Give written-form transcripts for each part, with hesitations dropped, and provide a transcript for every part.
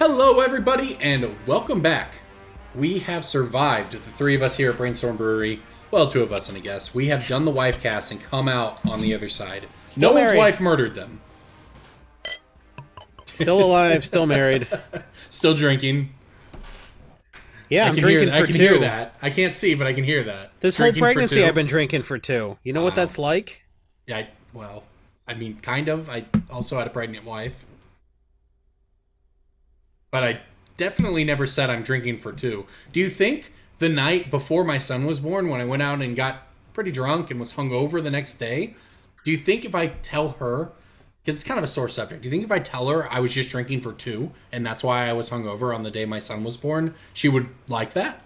Hello, everybody, and welcome back. We have survived, the three of us here at Brainstorm Brewery. Well, two of us and a guest. We have done the wife cast and come out on the other side. No one's wife murdered them. Still alive, still married. Still drinking. Yeah, I'm drinking for two. I can hear that. I can't see, but I can hear that. This whole pregnancy, I've been drinking for two. You know what that's like? Yeah, well, I mean, kind of. I also had a pregnant wife. But I definitely never said I'm drinking for two. Do you think the night before my son was born, when I went out and got pretty drunk and was hungover the next day, do you think if I tell her, because it's kind of a sore subject, do you think if I tell her I was just drinking for two and that's why I was hungover on the day my son was born, she would like that?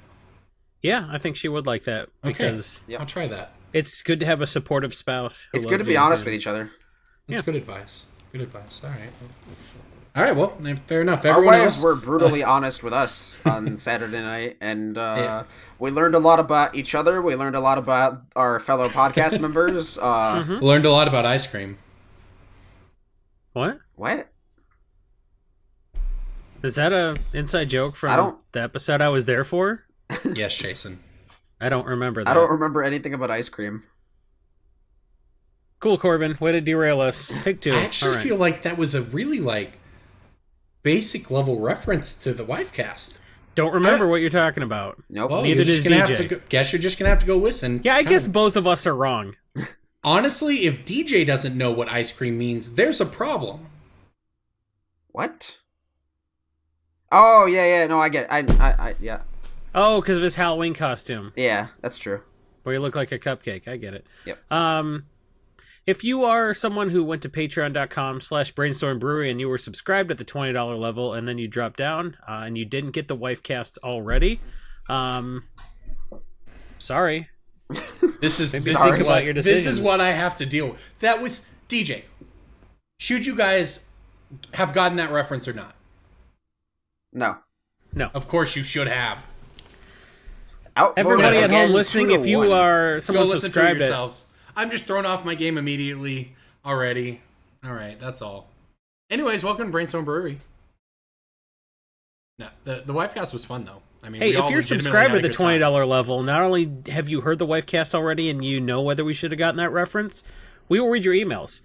Yeah, I think she would like that. Because I'll try that. It's good to have a supportive spouse. It's good to be honest with each other. That's good advice. Good advice. All right. All right, well, fair enough. Our wives were brutally honest with us on Saturday night, and we learned a lot about each other. We learned a lot about our fellow podcast members. Learned a lot about ice cream. What? What? Is that an inside joke from the episode I was there for? Yes, Jason. I don't remember that. I don't remember anything about ice cream. Cool, Corbin. Way to derail us. Take two. I actually feel like that was a really, basic level reference to the wife cast. Don't remember what you're talking about. Nope. Well, neither does DJ. Guess you're just gonna have to go listen. Yeah, I guess both of us are wrong. Honestly, if DJ doesn't know what ice cream means, there's a problem. What? Oh yeah. No, I get it. Yeah. Oh, because of his Halloween costume. Yeah, that's true. Where you look like a cupcake. I get it. Yep. If you are someone who went to patreon.com/Brainstorm Brewery and you were subscribed at the $20 level and then you dropped down and you didn't get the wife cast already, sorry. This is what I have to deal with. That was DJ. Should you guys have gotten that reference or not? No. Of course you should have. Everybody at home listening, if you are someone subscribed to yourselves. I'm just thrown off my game immediately already. All right, that's all. Anyways, welcome to Brainstorm Brewery. No, the wife cast was fun though. I mean, hey, if you're subscribed at the $20 level, not only have you heard the wife cast already and you know whether we should have gotten that reference, we will read your emails.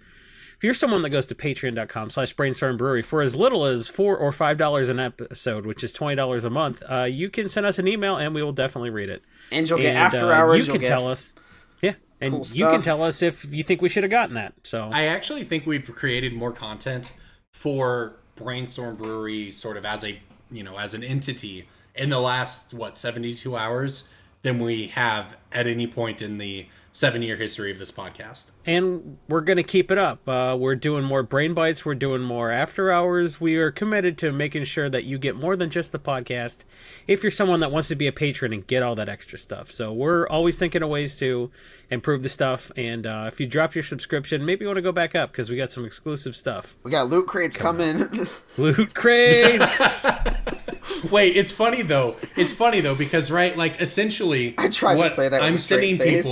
If you're someone that goes to patreon.com/Brainstorm Brewery for as little as $4 or $5 an episode, which is $20 a month, you can send us an email and we will definitely read it. And you'll get after hours. You can tell us. Yeah. And cool you can tell us if you think we should have gotten that. So I actually think we've created more content for Brainstorm Brewery sort of as as an entity in the last 72 hours than we have at any point in the 7-year history of this podcast. And we're going to keep it up. We're doing more Brain Bites. We're doing more After Hours. We are committed to making sure that you get more than just the podcast if you're someone that wants to be a patron and get all that extra stuff. So we're always thinking of ways to improve the stuff. And if you drop your subscription, maybe you want to go back up because we got some exclusive stuff. We got loot crates coming. Loot crates! Wait, it's funny though because, right, essentially I tried to say that I'm with a straight sending face.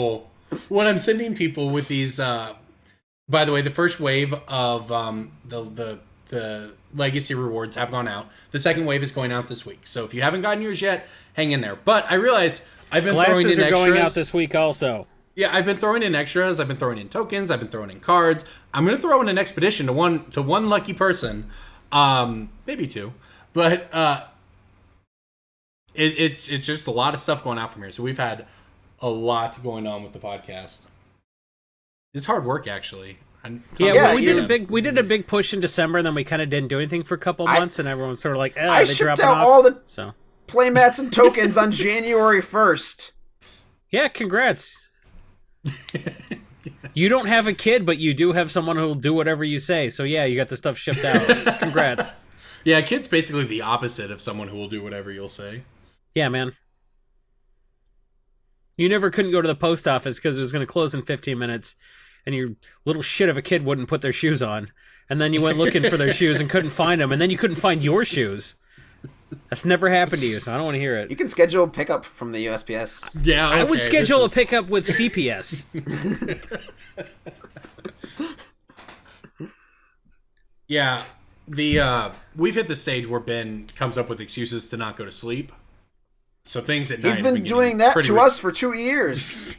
What I'm sending people with these, by the way, the first wave of the legacy rewards have gone out. The second wave is going out this week. So if you haven't gotten yours yet, hang in there. But I realize I've been throwing in extras. Glasses are going out this week also. Yeah, I've been throwing in extras. I've been throwing in tokens. I've been throwing in cards. I'm going to throw in an expedition to one lucky person, maybe two. But it's just a lot of stuff going out from here. So we've had a lot going on with the podcast. It's hard work, actually. We did a big push in December, and then we kind of didn't do anything for a couple months, and everyone's sort of like, I shipped out all the playmats and tokens on January 1st. Yeah, congrats. You don't have a kid, but you do have someone who will do whatever you say. So yeah, you got the stuff shipped out. Congrats. Yeah, a kid's basically the opposite of someone who will do whatever you'll say. Yeah, man. You never couldn't go to the post office because it was going to close in 15 minutes, and your little shit of a kid wouldn't put their shoes on. And then you went looking for their shoes and couldn't find them, and then you couldn't find your shoes. That's never happened to you, so I don't want to hear it. You can schedule a pickup from the USPS. Yeah, okay, I would schedule a pickup with CPS. Yeah. we've hit the stage where Ben comes up with excuses to not go to sleep. So things at night. He's been doing that to us for 2 years.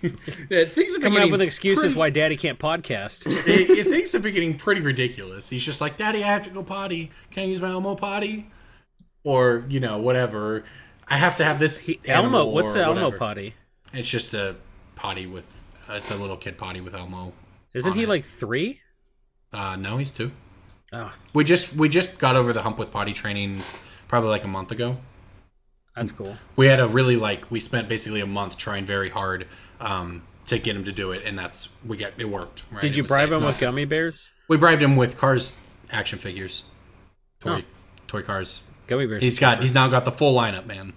Yeah, things are Coming up with excuses why Daddy can't podcast. Things have been getting pretty ridiculous. He's just like, Daddy, I have to go potty. Can I use my Elmo potty? Or, whatever. I have to have this Elmo, what's the Elmo whatever. Potty? It's just a potty with, it's a little kid potty with Elmo. Isn't he like 3? No, he's 2. Oh, We just got over the hump with potty training probably like a month ago. that's cool. We had we spent basically a month trying very hard to get him to do it, and it worked. Right? Did you bribe him with gummy bears? We bribed him with Cars action figures, toy cars. Gummy bears. He's now got the full lineup, man.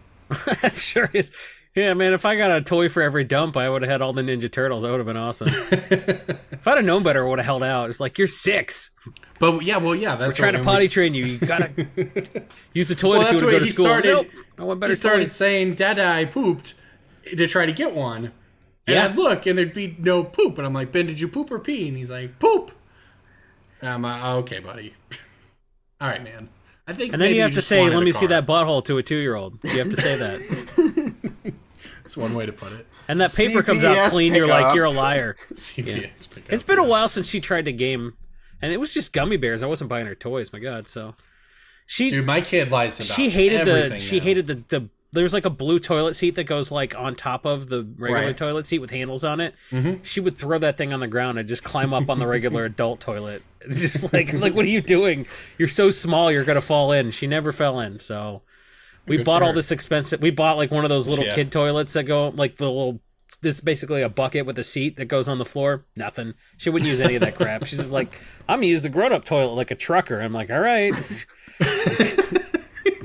I'm sure. Yeah, man. If I got a toy for every dump, I would have had all the Ninja Turtles. That would have been awesome. If I'd have known better, I would have held out. It's like, you're 6. But yeah, that's We're trying to potty train you. You gotta use the toilet if you want to go to school. Nope. I want better He started toys. saying, "Dada, I pooped," to try to get one. And Yeah. I'd look, and there'd be no poop. And I'm like, Ben, did you poop or pee? And he's like, poop. And I'm like, okay, buddy. All right, man. I think. And then maybe you have to just say, wanted "Let a me see car." that butthole" to a 2-year-old. You have to say that. That's one way to put it. And that paper comes out CPS clean. You're pickup. like, you're a liar. CPS pickup. It's been a while since she tried to game, and it was just gummy bears. I wasn't buying her toys. My God, so Dude, my kid lies about she hated everything now. there's like a blue toilet seat that goes like on top of the regular Right. toilet seat with handles on it. Mm-hmm. She would throw that thing on the ground and just climb up on the regular adult toilet. Just like what are you doing? You're so small, you're gonna fall in. She never fell in. So we Good bought for all her. this expensive. We bought like one of those little Yeah. kid toilets that go like the little. This is basically a bucket with a seat that goes on the floor. Nothing. She wouldn't use any of that crap. She's just like, I'm gonna use the grown-up toilet like a trucker. I'm like, all right.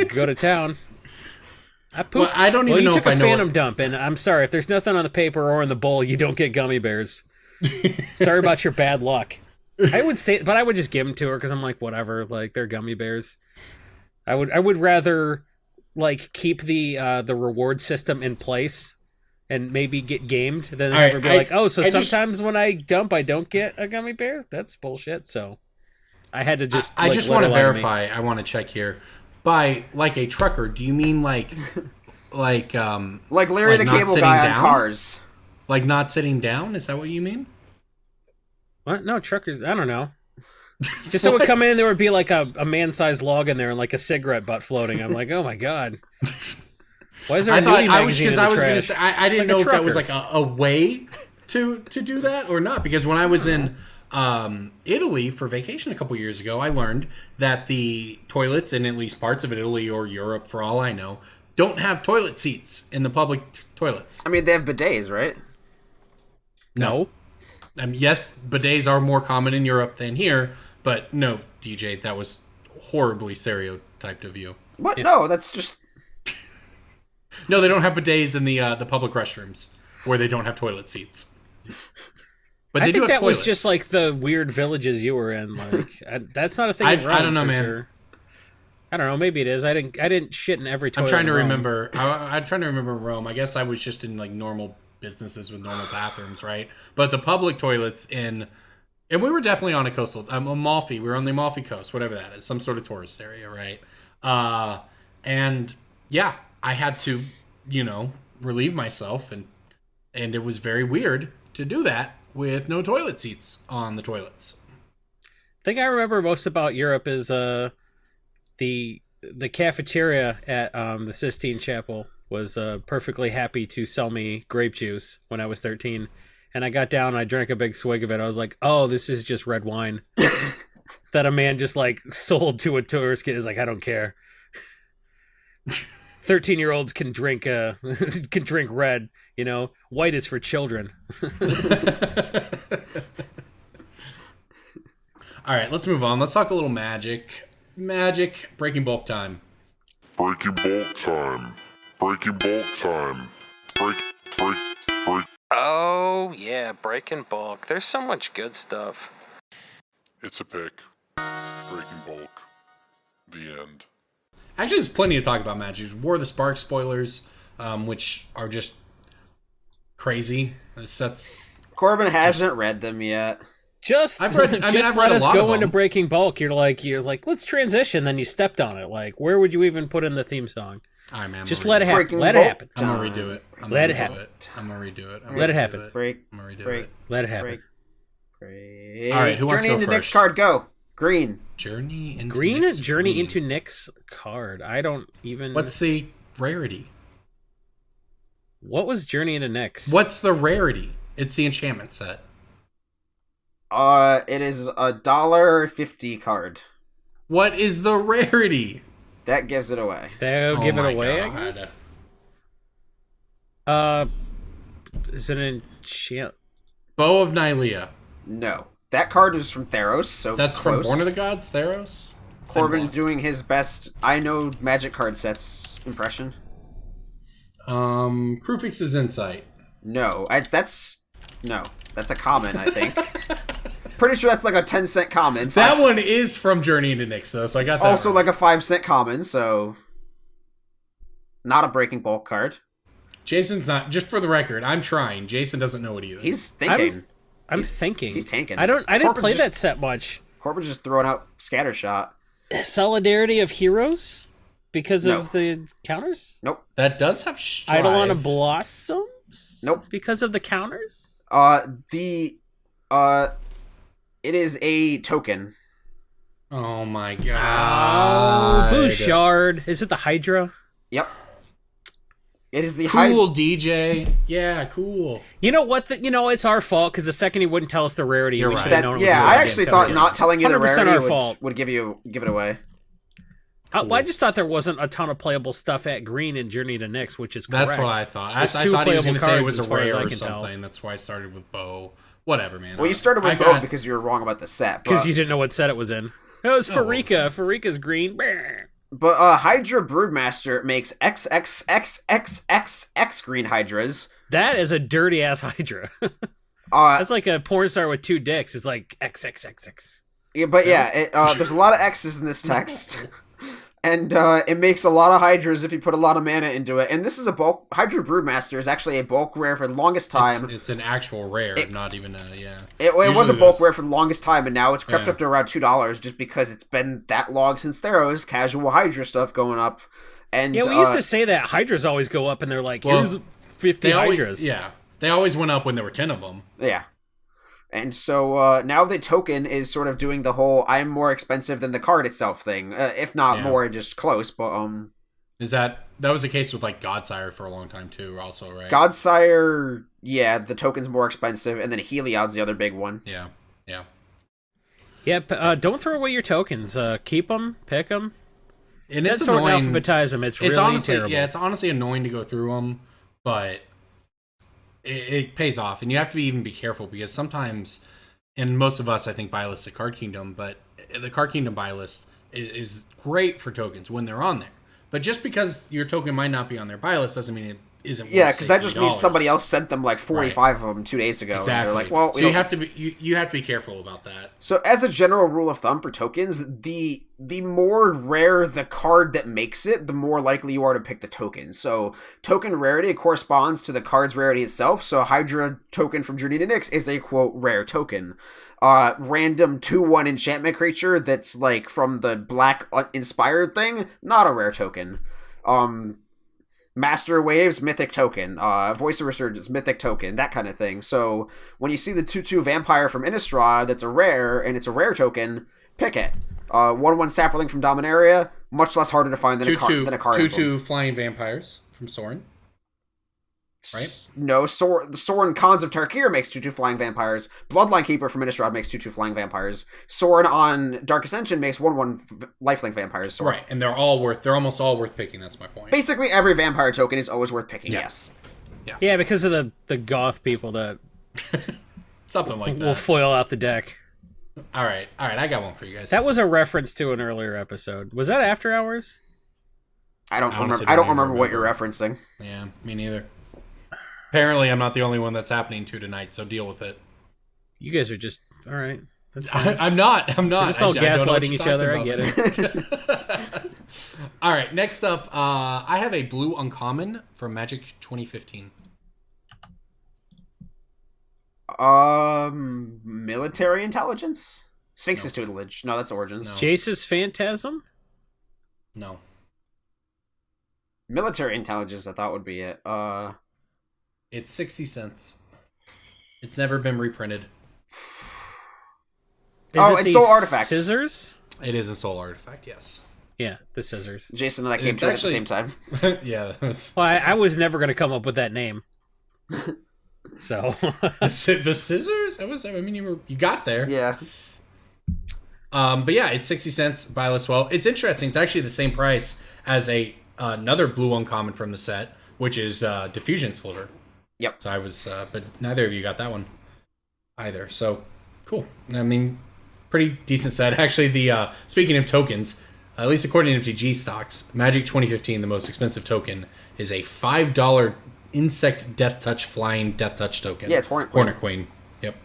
Go to town. I pooped. Well, I don't even you know took if I a know phantom it. dump, and I'm sorry if there's nothing on the paper or in the bowl. You don't get gummy bears. Sorry about your bad luck. I would say, but I would just give them to her because I'm like, whatever. Like they're gummy bears. I would rather like keep the reward system in place and maybe get gamed than All right, ever be like, oh, so I just- sometimes when I dump, I don't get a gummy bear. That's bullshit. So I had to just. I like, just let want her to lie to me. verify. I want to check here. By like a trucker, do you mean like Like Larry Like the not Cable sitting Guy down? on Cars. like not sitting down? Is that what you mean? What? No, truckers. I don't know. Just so it would come in, there would be like a man-sized log in there and like a cigarette butt floating. I'm like, oh my God. Why is there a I thought nudie I was magazine because in I the was going to trash? say I didn't Like a know if that was trucker. like a way to do that or not. Because when I was in Italy for vacation a couple years ago, I learned that the toilets in at least parts of Italy or Europe, for all I know, don't have toilet seats in the public toilets. I mean, they have bidets, right? No. Yes, bidets are more common in Europe than here, but no, DJ, that was horribly stereotyped of you. What? No, that's just... No, they don't have bidets in the public restrooms where they don't have toilet seats. But they I do think have that was toilets. just like the weird villages you were in. Like that's not a thing. I in Rome, don't know, for man. Sure. I don't know. Maybe it is. I didn't shit in every toilet. I'm trying to in Rome. remember. I'm trying to remember Rome. I guess I was just in like normal businesses with normal bathrooms, right? But the public toilets and we were definitely on a coastal, Amalfi. We were on the Amalfi Coast, whatever that is, some sort of tourist area, right? And yeah, I had to, relieve myself, and it was very weird to do that with no toilet seats on the toilets. Thing I remember most about Europe is the cafeteria at the Sistine Chapel was perfectly happy to sell me grape juice when I was 13. And I got down and I drank a big swig of it. I was like, oh, this is just red wine. That a man just like sold to a tourist kid. Is like, I don't care. 13-year-olds can drink red, white is for children. All right, let's move on. Let's talk a little magic. Magic, breaking bulk time. Breaking bulk time. Breaking bulk time. Break. Oh, yeah, breaking bulk. There's so much good stuff. It's a pick. Breaking bulk. The end. Actually, there's plenty to talk about Magic. War of the Spark spoilers, which are just crazy. It sets. Corbin hasn't read them yet. Just, I've read let a us lot go of into them. Breaking Bulk. You're like, let's transition. Then you stepped on it. Like, where would you even put in the theme song? All right, man. Just let it happen. Breaking Let it Bulk happen. I'm gonna redo it. Let it happen. I'm gonna redo it. Let it happen. Break. I'm gonna redo Break. it. Let it happen. Break. All right, who wants to Journey go into Nick's first? card, go. Green. Journey into Green Nick's Journey green. into Nick's card. I don't even. What's the rarity? What was Journey into Nick's? What's the rarity? It's the enchantment set. It is $1.50 card. What is the rarity? That gives it away. They'll Oh give it my away. I God. guess. Is it an enchant? Bow of Nylea. No. That card is from Theros, so That's close. from Born of the Gods, Theros. Corbin Send doing his best I know Magic card sets impression. Krufix's Insight. No. That's a common, I think. Pretty sure that's like a 10-cent common. That one is from Journey into Nyx, though, so I got It's that. also right. like a 5-cent common, so not a Breaking Bulk card. Jason's not. Just for the record, I'm trying. Jason doesn't know it either. He's thinking. I'm thinking. He's tanking. I didn't Corbin's play just- that set much. Corbin's just throwing out Scattershot. Solidarity of Heroes because No. of the counters. Nope. That does have Strive. Eidolon of Blossoms. Nope. Because of the counters. It is a token. Oh my Oh, god. Bouchard. Is it the Hydra? Yep. It is the Cool, DJ. Yeah, cool. You know what? It's our fault because the second he wouldn't tell us the rarity, You're we right. should have known it was Yeah, a I goddamn actually token. thought not telling you the 100% rarity our fault. would give it away. Well, I just thought there wasn't a ton of playable stuff at green in Journey to Nyx, which is correct. That's what I thought. I There's thought two he was playable going to say it cards was a as far as rare I or can tell. something. That's why I started with Bow. Whatever, man. Well, you started I with Bow got- because you were wrong about the set. Because But, you didn't know what set it was in. It was Farika. Farika's green. but Hydra Broodmaster makes XXXXXX green Hydras. That is a dirty ass Hydra. Uh, That's like a porn star with two dicks. It's like XXXX. yeah, but there's a lot of X's in this text. And it makes a lot of Hydras if you put a lot of mana into it. And this is a bulk... Hydra Broodmaster is actually a bulk rare for the longest time. It's an actual rare, not even a, yeah. It was a Usually bulk those- rare for the longest time, and now it's crept Yeah. up to around $2 just because it's been that long since Theros. Casual Hydra stuff going up. And Yeah, we used to say that Hydras always go up and they're like, Well, here's 50 They always, Hydras. yeah. They always went up when there were 10 of them. Yeah. And so now the token is sort of doing the whole I'm more expensive than the card itself thing. If not Yeah. more, just close. But Is that was the case with like Godsire for a long time too, also, right? Godsire, yeah, the token's more expensive, and then Heliod's the other big one. Yeah. Yeah. Yep. Don't throw away your tokens. Keep them. Pick them. And Set it's sort and annoying. alphabetize them. It's really honestly, terrible. yeah, it's honestly annoying to go through them, but it pays off, and you have to even be careful because sometimes, and most of us, I think, buy lists at Card Kingdom, but the Card Kingdom buy list is great for tokens when they're on there. But just because your token might not be on their buy list doesn't mean it isn't. Yeah, worth because that just means $60. somebody else sent them like 45 of them 2 days ago. Exactly. And they're like, well, so you have to be you have to be careful about that. So as a general rule of thumb for tokens, the more rare the card that makes it, the more likely you are to pick the token. So token rarity corresponds to the card's rarity itself. So a Hydra token from Journey to Nyx is a quote rare token. Random 2/1 enchantment creature that's like from the black inspired thing, not a rare token. Master Waves, mythic token. Voice of Resurgence, mythic token, that kind of thing. So when you see the 2/2 vampire from Innistrad that's a rare, and it's a rare token, pick it. 1/1 Sapperling from Dominaria, much less harder to find than a card. 2/2 flying vampires from Sorin. Right? No, Sorin Khans of Tarkir makes 2/2 flying vampires. Bloodline Keeper from Innistrad makes 2/2 flying vampires. Sorin on Dark Ascension makes 1/1 lifelink vampires. So Right, and they're almost all worth picking. That's my point. basically every vampire token is always worth picking. Yeah. Yes. Yeah, because of the goth people that Something like will that. foil out the deck. All right, I got one for you guys. That was a reference to an earlier episode. Was that After Hours? I don't Honestly, remember. I don't don't even remember what you're referencing. Yeah, me neither. Apparently, I'm not the only one that's happening to tonight, so deal with it. You guys are just all right. That's fine. I'm not. We're just all I don't know what gaslighting you're each other. I talking get about. it. All right, next up, I have a blue uncommon from Magic 2015. Military intelligence? Sphinx's tutelage. No, that's Origins. No. Jace's Phantasm? No. Military intelligence, I thought would be it. It's 60 cents. It's never been reprinted. Is it it's the Soul Artifact. Scissors? It is a soul artifact, yes. Yeah, the scissors. Jason and I came It's to it at actually- the same time. Yeah. That was... Well, I was never going to come up with that name. So, the scissors? You got there. Yeah. But yeah, it's 60 cents. Buy list well. It's interesting. It's actually the same price as another blue uncommon from the set, which is Diffusion Sliver. Yep. So I was, but neither of you got that one either. So cool. I mean, pretty decent set. Actually, the speaking of tokens, at least according to MTG stocks, Magic 2015, the most expensive token, is a $5 insect death touch flying death touch token. Yeah, it's Hornet Queen. Hornet Queen. Yep.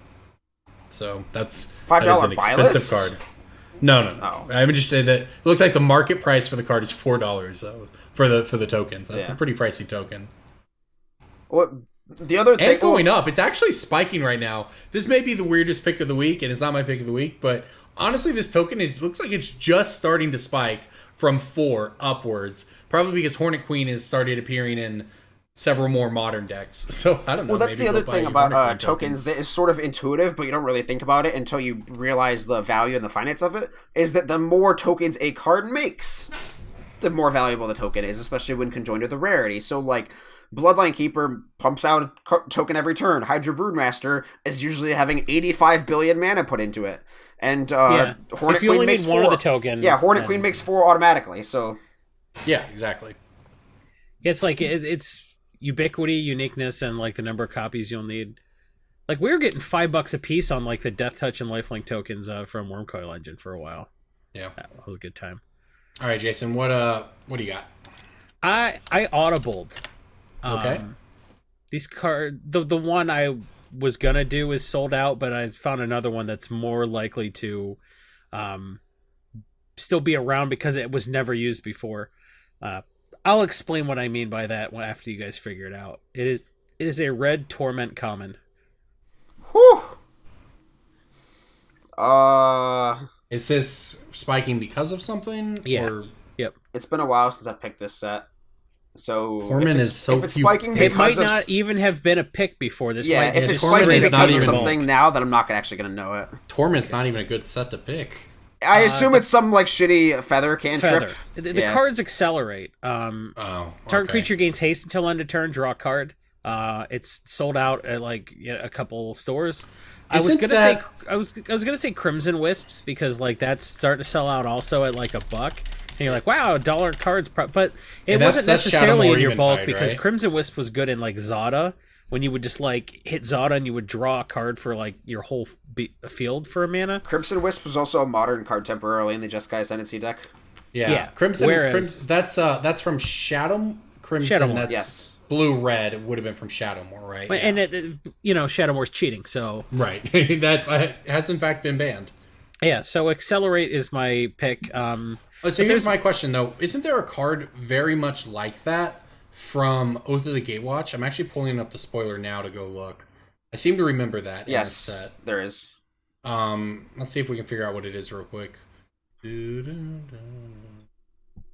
So that $5 is an buy expensive list? card. No. Oh. I would just say that it looks like the market price for the card is $4 for the token. So that's Yeah. a pretty pricey token. Well, the other thing... And going up, it's actually spiking right now. This may be the weirdest pick of the week, and it's not my pick of the week, but honestly, this token looks like it's just starting to spike from 4 upwards. Probably because Hornet Queen has started appearing in several more modern decks. So I don't know. Well, that's maybe the other go buy thing your about Hornet Queen tokens that is sort of intuitive, but you don't really think about it until you realize the value and the finance of it, is that the more tokens a card makes, the more valuable the token is, especially when conjoined with the rarity. So, like, Bloodline Keeper pumps out a token every turn. Hydra Broodmaster is usually having 85 billion mana put into it. And yeah. Hornet If you Queen only makes need one 4. of the tokens... Yeah, Hornet then- Queen makes 4 automatically, so... Yeah, exactly. It's like, it's ubiquity, uniqueness, and, like, the number of copies you'll need. Like, we were getting $5 a piece on, like, the Death Touch and Lifelink tokens from Wormcoil Legend for a while. Yeah. That was a good time. All right, Jason, what do you got? I audibled. Okay. These card the one I was gonna do is sold out, but I found another one that's more likely to still be around because it was never used before. I'll explain what I mean by that after you guys figure it out. It is a red Torment common. Whew! Is this spiking because of something? Yeah. Or Yep. It's been a while since I picked this set. So Torment is so if it's few spiking picks. It might because of not even have been a pick before. This yeah, might if just it's Torment spiking is not because of even something bulk. now, then I'm not actually going to know it. Torment's not even a good set to pick. I assume it's some like shitty feather cantrip. feather. The cards accelerate. Oh, Target okay. creature gains haste until end of turn. Draw a card. It's sold out at like a couple stores. I was gonna say Crimson Wisps because like that's starting to sell out also at like $1. And you're like, wow, $1 cards, but it wasn't that's necessarily Shadowmoor in your bulk Eventide, because right? Crimson Wisp was good in like Zada when you would just like hit Zada and you would draw a card for like your whole field for a mana. Crimson Wisp was also a modern card temporarily in the Jeskai Ascendancy deck. Yeah. Crimson. Whereas- That's from Shadow Crimson. Shadowmoor, That's yes. blue red would have been from Shadowmoor, right? And Shadowmoor's cheating, so Right. That's has in fact been banned. yeah. So Accelerate is my pick. So here's my question though: isn't there a card very much like that from Oath of the Gatewatch? I'm actually pulling up the spoiler now to go look. I seem to remember that. Yes, in the set. there is. Let's see if we can figure out what it is real quick.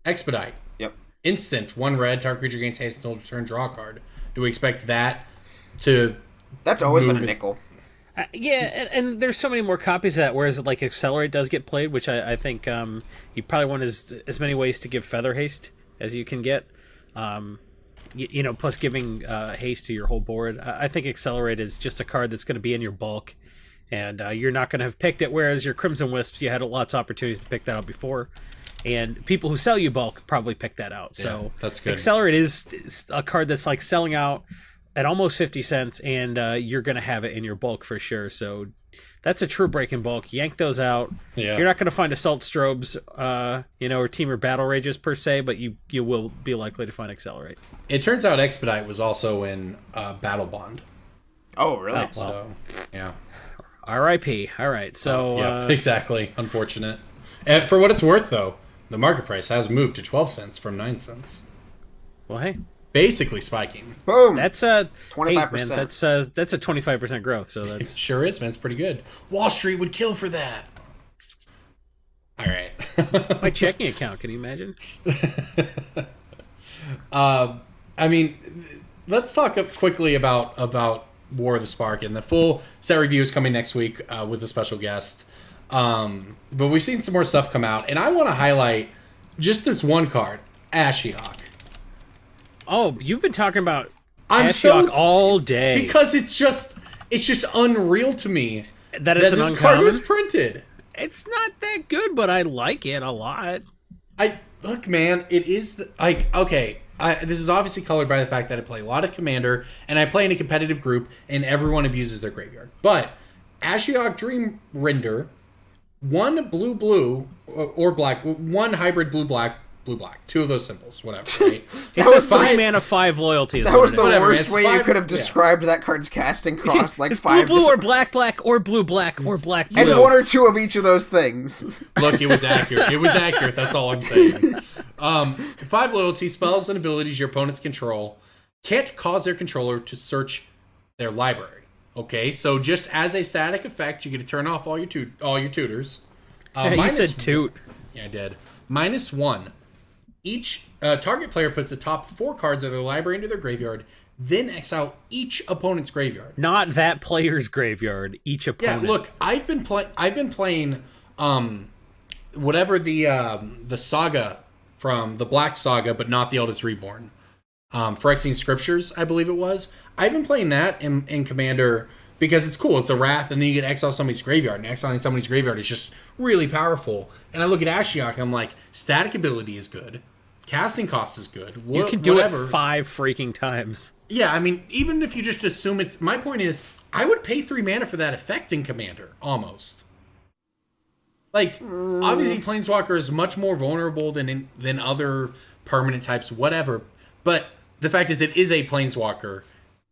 Expedite. Yep. Instant. 1 red. Target creature gains haste until turn. Draw a card. Do we expect that to? That's always been a move is- nickel. Yeah, and there's so many more copies of that. Whereas like Accelerate does get played, which I think you probably want as many ways to give Feather Haste as you can get. Plus giving haste to your whole board. I think Accelerate is just a card that's going to be in your bulk, and you're not going to have picked it. Whereas your Crimson Wisps, you had lots of opportunities to pick that out before, and people who sell you bulk probably pick that out. So Yeah, that's good. Accelerate is a card that's like selling out at almost 50 cents, and you're going to have it in your bulk for sure. So that's a true break in bulk. Yank those out. Yeah. You're not going to find Assault Strobes, or Teamer Battle Rages per se, but you will be likely to find Accelerate. It turns out Expedite was also in Battle Bond. Oh, really? Oh, well. So yeah. R.I.P. All right, so Yeah, exactly. Unfortunate. And for what it's worth, though, the market price has moved to 12 cents from 9 cents. well, hey, basically spiking. Boom. That's a 25%. Man, that's a 25% growth. So It that's sure is, man. It's pretty good. Wall Street would kill for that. All right. my checking account. Can you imagine? I mean, let's talk quickly about War of the Spark, and the full set review is coming next week with a special guest. But we've seen some more stuff come out, and I want to highlight just this one card, Ashiok. Oh, you've been talking about I'm Ashiok all day because it's just unreal to me that it's an this uncommon. card was printed. It's not that good, but I like it a lot. Look, man, it is okay. This is obviously colored by the fact that I play a lot of Commander, and I play in a competitive group, and everyone abuses their graveyard. But Ashiok Dream Render, one blue or black, one hybrid blue-black, two of those symbols, whatever, right? It's a 3 mana 5 loyalty. That was the Whatever, worst it's way you five- could have yeah. described that card's casting cost. Like It's 5 blue or different- black or blue or black and blue. 1 or 2 of each of those things. Look, it was accurate. It was accurate. That's all I'm saying. 5 loyalty spells and abilities your opponents control can't cause their controller to search their library. Okay, so just as a static effect, you get to turn off all your tutors. Yeah, you said toot. Yeah, I did. -1. Each target player puts the top 4 cards of their library into their graveyard, then exile each opponent's graveyard. Not that player's graveyard. Each Yeah, opponent. look, I've been playing whatever the saga from the Black Saga, but not the Eldest Reborn. Phyrexian Scriptures, I believe it was. I've been playing that in Commander because it's cool. It's a Wrath, and then you get to exile somebody's graveyard, and exiling somebody's graveyard is just really powerful. And I look at Ashiok, and I'm like, static ability is good. Casting cost is good. you can do it 5 freaking times. Yeah, I mean, even if you just assume it's... My point is, I would pay 3 mana for that effect in Commander, almost. Like, obviously, Planeswalker is much more vulnerable than other permanent types, whatever. But the fact is, it is a Planeswalker,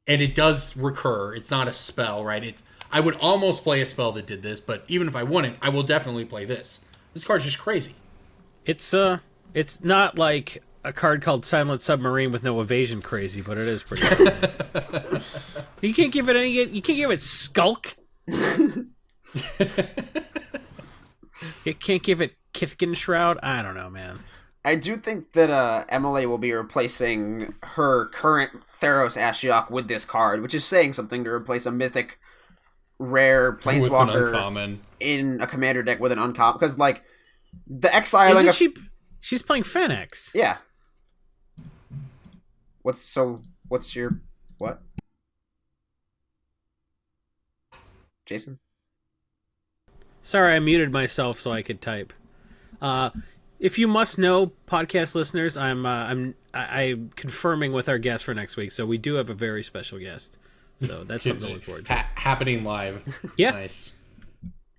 and it does recur. It's not a spell, right? I would almost play a spell that did this, but even if I wouldn't, I will definitely play this. This card's just crazy. It's not like a card called Silent Submarine with no evasion crazy, but it is pretty cool. You can't give it Skulk. You can't give it Kithkin Shroud. I don't know, man. I do think that Emily will be replacing her current Theros Ashiok with this card, which is saying something to replace a mythic rare Planeswalker in a Commander deck with an uncommon. Because, like, the exiling... She's playing Fenix. Yeah. What's your... What? Jason? Sorry, I muted myself so I could type. If you must know, podcast listeners, I'm confirming with our guest for next week. So we do have a very special guest. So that's something to look forward to. Happening live. Yeah. Nice.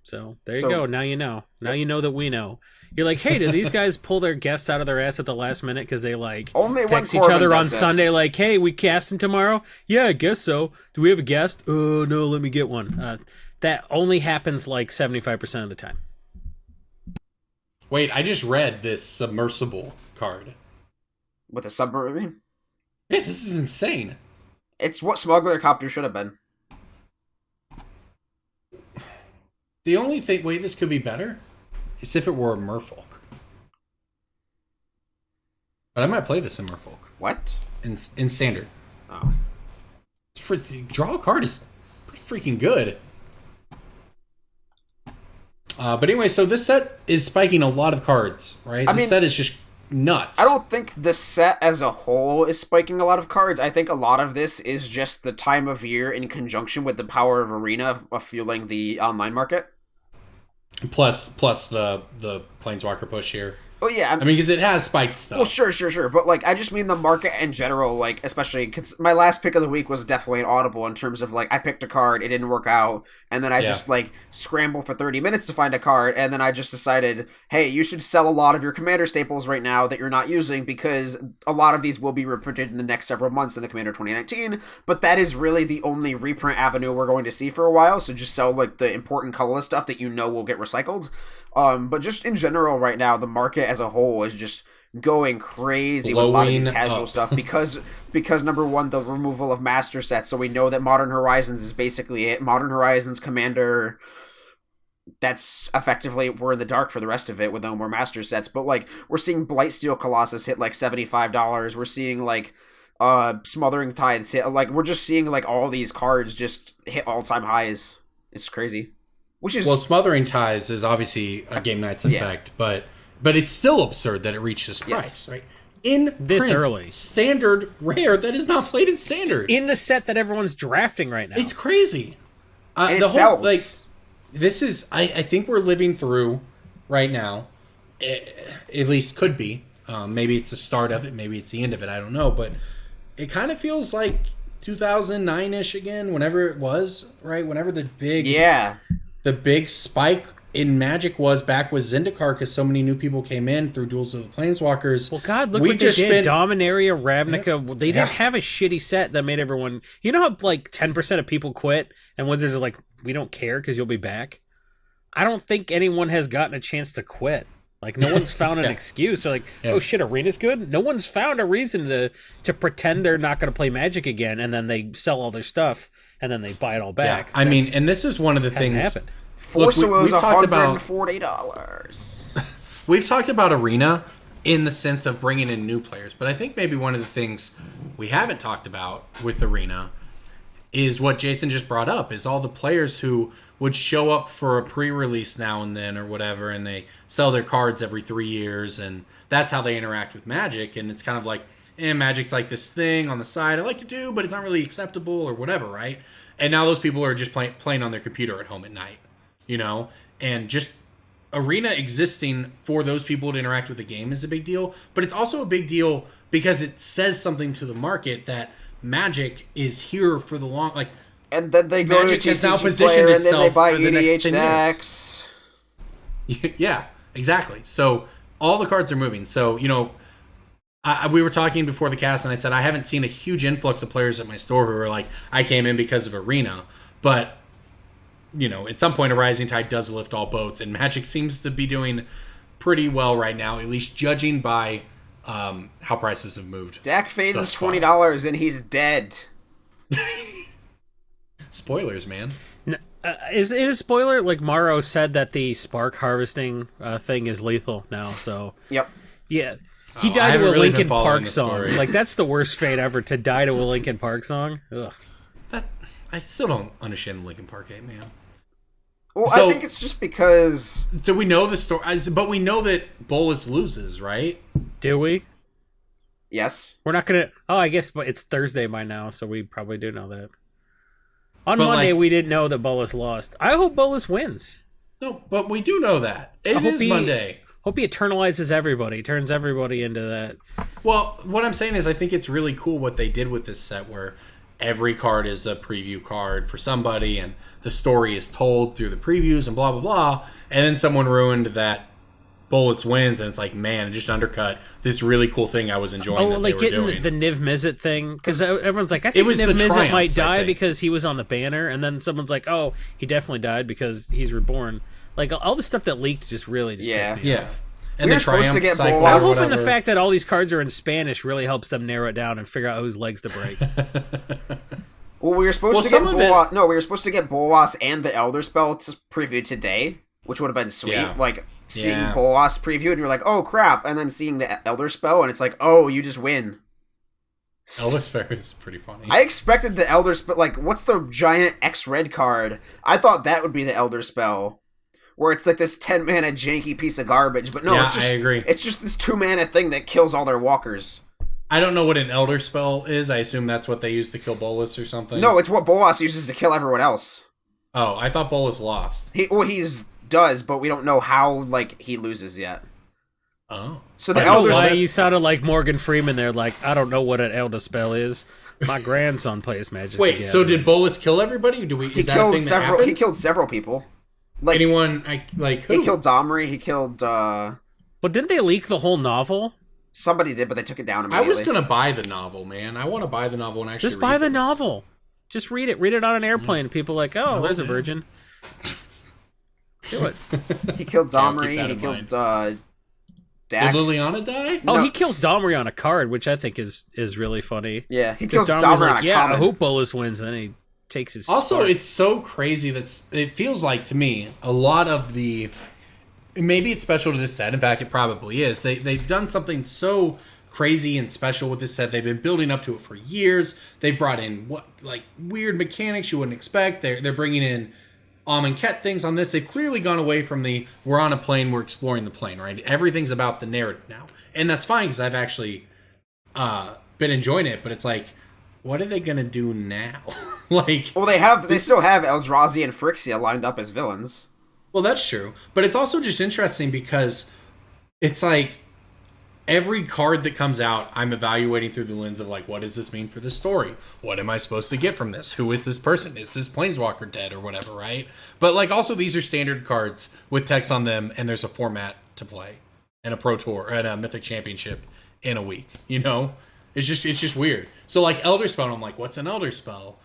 So there you go. Now you know. Now you know that we know. You're like, hey, did these guys pull their guests out of their ass at the last minute because they only text each Corbin other on does that. Sunday like, hey, we casting tomorrow? Yeah, I guess so. Do we have a guest? Oh no, let me get one. That only happens like 75% of the time. Wait, I just read this submersible card. With a submarine? Yeah, this is insane. It's what Smuggler Copter should have been. The only way this could be better is if it were a Merfolk. But I might play this in Merfolk. What? In Standard. Oh. Draw a card is pretty freaking good. But anyway, so this set is spiking a lot of cards, right? This set is just nuts. I don't think the set as a whole is spiking a lot of cards. I think a lot of this is just the time of year in conjunction with the power of Arena of fueling the online market. Plus the Planeswalker push here. Oh, yeah. I mean, because it has spiked stuff. Well, sure. But, like, I just mean the market in general, like, especially, because my last pick of the week was definitely an audible in terms of, like, I picked a card, it didn't work out, and then I just, like, scrambled for 30 minutes to find a card, and then I just decided, hey, you should sell a lot of your Commander staples right now that you're not using, because a lot of these will be reprinted in the next several months in the Commander 2019, but that is really the only reprint avenue we're going to see for a while, so just sell, like, the important colorless stuff that you know will get recycled. But just in general right now, the market as a whole is just going crazy with a lot of these Blowing casual up. stuff because number one, the removal of master sets, so we know that Modern Horizons is basically it. Modern Horizons Commander, that's effectively, we're in the dark for the rest of it with no more master sets. But like, we're seeing Blightsteel Colossus hit like $75. We're seeing like Smothering Tides hit, like, we're just seeing like all these cards just hit all-time highs. It's crazy. Which is, Well, Smothering Ties is obviously a Game Night's effect, but it's still absurd that it reached this price, right? In This print, early. standard rare that is not played in standard. In the set that everyone's drafting right now. It's crazy. and it the sells. whole, like, this is, I think we're living through right now, at least could be. Maybe it's the start of it, maybe it's the end of it, I don't know. But it kind of feels like 2009-ish again, whenever it was, right? Whenever the big spike in Magic was back with Zendikar, because so many new people came in through Duels of the Planeswalkers. Well, God, look what they did. Dominaria, Ravnica, they didn't have a shitty set that made everyone... You know how, like, 10% of people quit, and Wizards are like, we don't care because you'll be back? I don't think anyone has gotten a chance to quit. Like, no one's found an excuse. They're like, oh shit, Arena's good? No one's found a reason to pretend they're not going to play Magic again, and then they sell all their stuff, and then they buy it all back. Yeah, I mean, and this is one of the things... happened. Force Look, was we've talked about $140. We've talked about Arena in the sense of bringing in new players, but I think maybe one of the things we haven't talked about with Arena is what Jason just brought up, is all the players who would show up for a pre-release now and then or whatever, and they sell their cards every 3 years, and that's how they interact with Magic, and it's kind of like, Magic's like this thing on the side I like to do, but it's not really acceptable or whatever, right? And now those people are just playing on their computer at home at night. You know, and just Arena existing for those people to interact with the game is a big deal. But it's also a big deal because it says something to the market that Magic is here for the long, like, And then they go Magic to has now TCG positioned Player, and then they itself buy for the next EDH 10 years. decks. Yeah, exactly. So all the cards are moving. So, you know, we were talking before the cast, and I said I haven't seen a huge influx of players at my store who are like, I came in because of Arena. But, you know, at some point a rising tide does lift all boats, and Magic seems to be doing pretty well right now, at least judging by how prices have moved. Dak Faden's thus far. $20 and he's dead. Spoilers, man. Is it a spoiler? Like, Morrow said that the spark harvesting thing is lethal now, so... Yep. Yeah. He I died to haven't a really been Linkin following Park the song. story. Like, that's the worst fate ever, to die to a Linkin Park song. Ugh. I still don't understand the Linkin Park hate, man. Well, So- I think it's just because... So we know the story, but we know that Bolas loses, right? Do we? Yes. We're not gonna... Oh, I guess but it's Thursday by now, so we probably do know that. On But, Monday, like- we didn't know that Bolas lost. I hope Bolas wins. No, but we do know that. It hope is he- Monday. Hope he eternalizes everybody, turns everybody into that. Well, what I'm saying is I think it's really cool what they did with this set, where every card is a preview card for somebody, and the story is told through the previews and blah, blah, blah. And then someone ruined that Bolas wins, and it's like, man, it just undercut this really cool thing I was enjoying. Oh, that like they were getting doing. the Niv Mizzet thing? Because everyone's like, I think was Niv the Mizzet might triumphs, I die think. because he was on the banner, and then someone's like, oh, he definitely died because he's reborn. Like, all the stuff that leaked just really pissed me Yeah. off. And We the were supposed to triumph get cycle Bolas. or I'm hoping whatever. the fact that all these cards are in Spanish really helps them narrow it down and figure out whose legs to break. Well, we were supposed Well, to get some of it- Bolas. No, we were supposed to get Bolas and the Elder Spell previewed today, which would have been sweet. Yeah. Like, seeing Yeah. Bolas previewed, and you're like, oh, crap. And then seeing the Elder Spell, and it's like, oh, you just win. Elvis Fair is pretty funny. I expected the Elder Spell, like, what's the giant X-Red card? I thought that would be the Elder Spell, where it's like this 10-mana janky piece of garbage, but no, Yeah, it's just, I agree. It's just this 2-mana thing that kills all their walkers. I don't know what an Elder Spell is. I assume that's what they use to kill Bolas or something. No, it's what Bolas uses to kill everyone else. Oh, I thought Bolas lost. He's does, but we don't know how, like, he loses yet. Oh. So the But Elder Why Spell... you sounded like Morgan Freeman there, like, I don't know what an Elder Spell is. My grandson plays Magic. Wait, together. so did Bolas kill everybody? He Is that a killed thing that several. happened? He killed several people. Like Anyone? Like who? he killed Domri. He killed Well, didn't they leak the whole novel? somebody did, but they took it down I immediately. was gonna buy the novel, man. I want to buy the novel and actually Just buy read the this. novel. Just read it. Read it on an airplane. People are like, oh, there's a okay. virgin. Do it. He killed Yeah, I'll keep Domri. that He in killed. mind. Dak. Did Liliana die? Oh, No. he kills Domri on a card, which I think is really funny. Yeah, he 'Cause kills Domri's Dahmer like, on a yeah, I common. hope Bolas wins, and then he takes his Also, spark. it's so crazy that it feels like to me a lot of the maybe it's special to this set. In fact, it probably is. They've done something so crazy and special with this set. They've been building up to it for years. They've brought in weird mechanics you wouldn't expect. They're bringing in Ket things on this. They've clearly gone away from the we're on a plane, we're exploring the plane, right? Everything's about the narrative now, and that's fine because I've actually been enjoying it. But it's like, what are they gonna do now? Well, they still have Eldrazi and Phyrexian lined up as villains. Well, that's true. But it's also just interesting because it's like every card that comes out, I'm evaluating through the lens of like, what does this mean for the story? What am I supposed to get from this? Who is this person? Is this Planeswalker dead or whatever, right? But like also these are standard cards with text on them and there's a format to play and a Pro Tour and a Mythic Championship in a week, you know? It's just weird. So like Elder Spell, I'm like, what's an Elder Spell?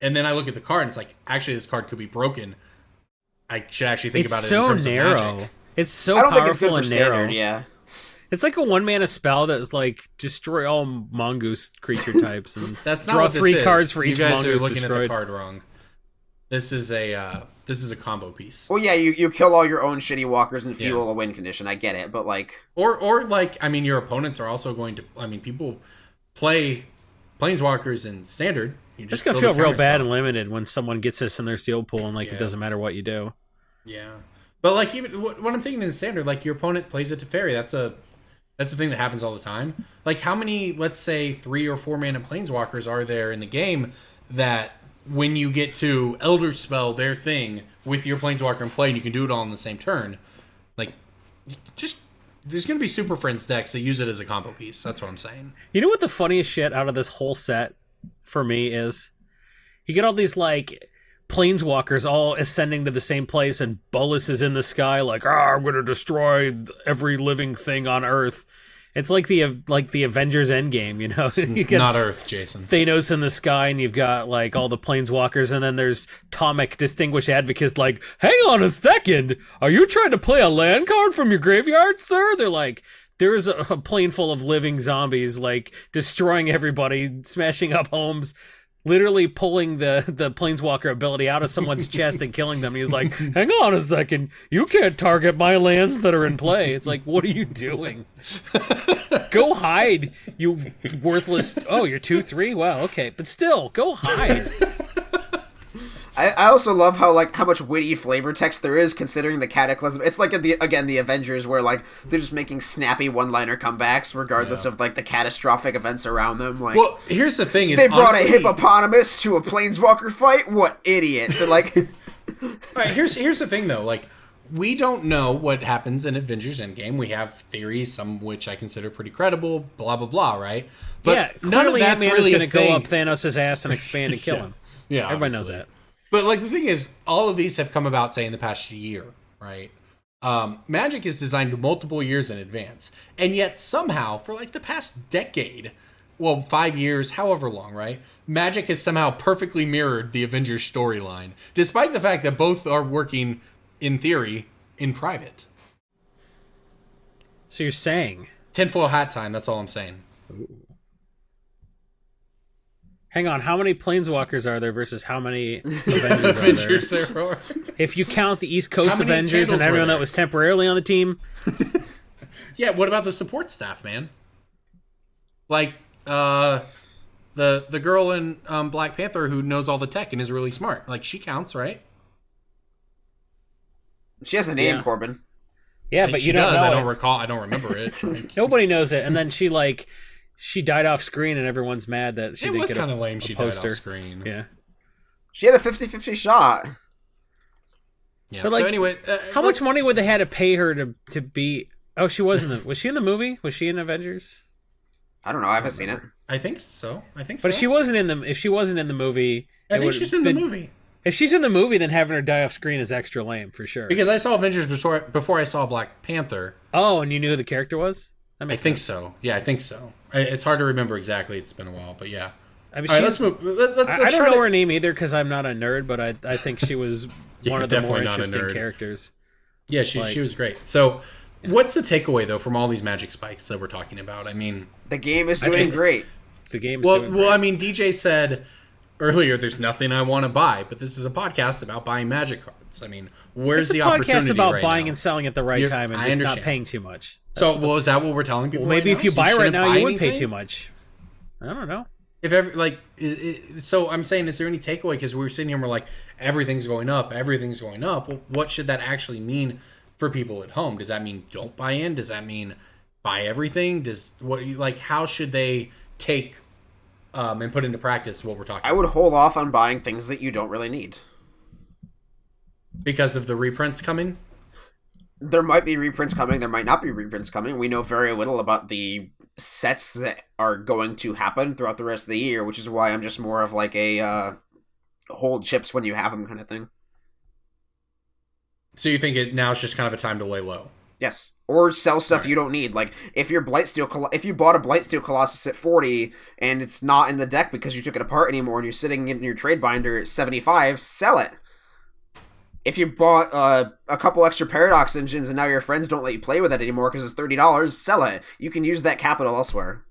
And then I look at the card and it's like, actually this card could be broken. I should actually think about it in terms of Magic. It's so I don't think powerful it's good for and narrow. standard, yeah. It's like a one-mana spell that's like destroy all mongoose creature types and That's not draw what this 3 is. cards for you each guys are mongoose looking destroyed. at the card wrong. This is a combo piece. Well, yeah, you kill all your own shitty walkers and fuel a win condition. I get it, but like... Or like, I mean, your opponents are also going to... I mean, people play Planeswalkers in Standard. You It's just gonna build feel a real bad counterspell. and limited when someone gets this in their seal pool and Yeah. it doesn't matter what you do. Yeah. But like, even what I'm thinking in Standard, like your opponent plays it to Fairy. That's the thing that happens all the time. Like, how many, let's say, 3 or 4 mana Planeswalkers are there in the game that when you get to Elder Spell their thing with your Planeswalker in play and you can do it all in the same turn, like, just... There's going to be Super Friends decks that use it as a combo piece. That's what I'm saying. You know what the funniest shit out of this whole set for me is? You get all these like planeswalkers all ascending to the same place and Bolas is in the sky like, I'm going to destroy every living thing on Earth. It's like the Avengers Endgame, you know? You get Not Earth, Jason. Thanos in the sky and you've got like all the planeswalkers and then there's Tomic Distinguished Advocates like, hang on a second, are you trying to play a land card from your graveyard, sir? They're like, there's a plane full of living zombies like destroying everybody, smashing up homes, literally pulling the planeswalker ability out of someone's chest and killing them. And he's like, hang on a second, you can't target my lands that are in play. It's like, what are you doing? Go hide, you worthless... Oh, you're 2/3? Wow, okay. But still, go hide. I also love how much witty flavor text there is considering the Cataclysm. It's like the Avengers where like they're just making snappy one-liner comebacks regardless of like the catastrophic events around them. Like, Well, here's the thing: is they brought honestly, a hippopotamus to a planeswalker fight. What idiots! And like, All right, here's the thing though: like, we don't know what happens in Avengers Endgame. We have theories, some of which I consider pretty credible. Blah blah blah. Right? But yeah, none of clearly that's Ant-Man really is a going to go thing. up Thanos' ass and expand and kill him. Yeah, Everybody knows obviously. that. But like the thing is, all of these have come about, say, in the past year, right? Magic is designed multiple years in advance, and yet somehow, for like the past decade, well, 5 years, however long, right? Magic has somehow perfectly mirrored the Avengers storyline, despite the fact that both are working, in theory, in private. So you're saying... Tinfoil hat time. That's all I'm saying. Hang on, how many planeswalkers are there versus how many Avengers, Avengers are there? there are. If you count the East Coast How many Avengers and candles were everyone there? that was temporarily on the team, Yeah. What about the support staff, man? Like the girl in Black Panther who knows all the tech and is really smart. Like, she counts, right? she has a name, Yeah. Corbin. yeah, Like, but she you don't does. know I don't it. recall. I don't remember it. Like, Nobody knows it, and then she died off screen, and everyone's mad that she it didn't was get kind a of lame. a She died poster. off screen. Yeah, She had a 50-50 shot. Yeah. But, like, so anyway, how much let's- money would they had to pay her to be? Oh, she was in the. Was she in the movie? Was she in Avengers? I don't know. I haven't seen it. I think so. But so. if she wasn't in the, if she wasn't in the movie, I it think would've she's in the been- movie If she's in the movie, then having her die off screen is extra lame for sure. because I saw Avengers before I saw Black Panther. Oh, and you knew who the character was? That I makes think sense. so. Yeah, I think so. It's hard to remember exactly. It's been a while, but yeah. I mean, All right, she's- let's move. Let's I don't try know to- her name either because I'm not a nerd, but I think she was Yeah, one of the more definitely not a interesting nerd. characters. Yeah, she Like- was great. So What's the takeaway though from all these magic spikes that we're talking about? I mean, the game is doing great. The game's doing great. Well, I mean, DJ said earlier, "There's nothing I want to buy," but this is a podcast about buying magic cards. I mean, where's the opportunity? It's a podcast about right buying now? and selling at the right time and just not paying too much. So, well, is that what we're telling people? Well, maybe right if you now? buy right now, you wouldn't pay anything? too much. I don't know. If ever so I'm saying, is there any takeaway? Because we're sitting here and we're like, everything's going up, everything's going up. Well, what should that actually mean for people at home? Does that mean don't buy in? Does that mean buy everything? How should they take and put into practice what we're talking about? I would hold off on buying things that you don't really need. Because of the reprints coming? There might be reprints coming, there might not be reprints coming. We know very little about the sets that are going to happen throughout the rest of the year, which is why I'm just more of like a hold chips when you have them kind of thing. So you think now it's just kind of a time to lay low? Yes. Or sell stuff you don't need. Like, if you bought a Blightsteel Colossus at 40 and it's not in the deck because you took it apart anymore and you're sitting in your trade binder at 75, sell it. If you bought a couple extra Paradox engines and now your friends don't let you play with it anymore because it's $30, sell it. You can use that capital elsewhere.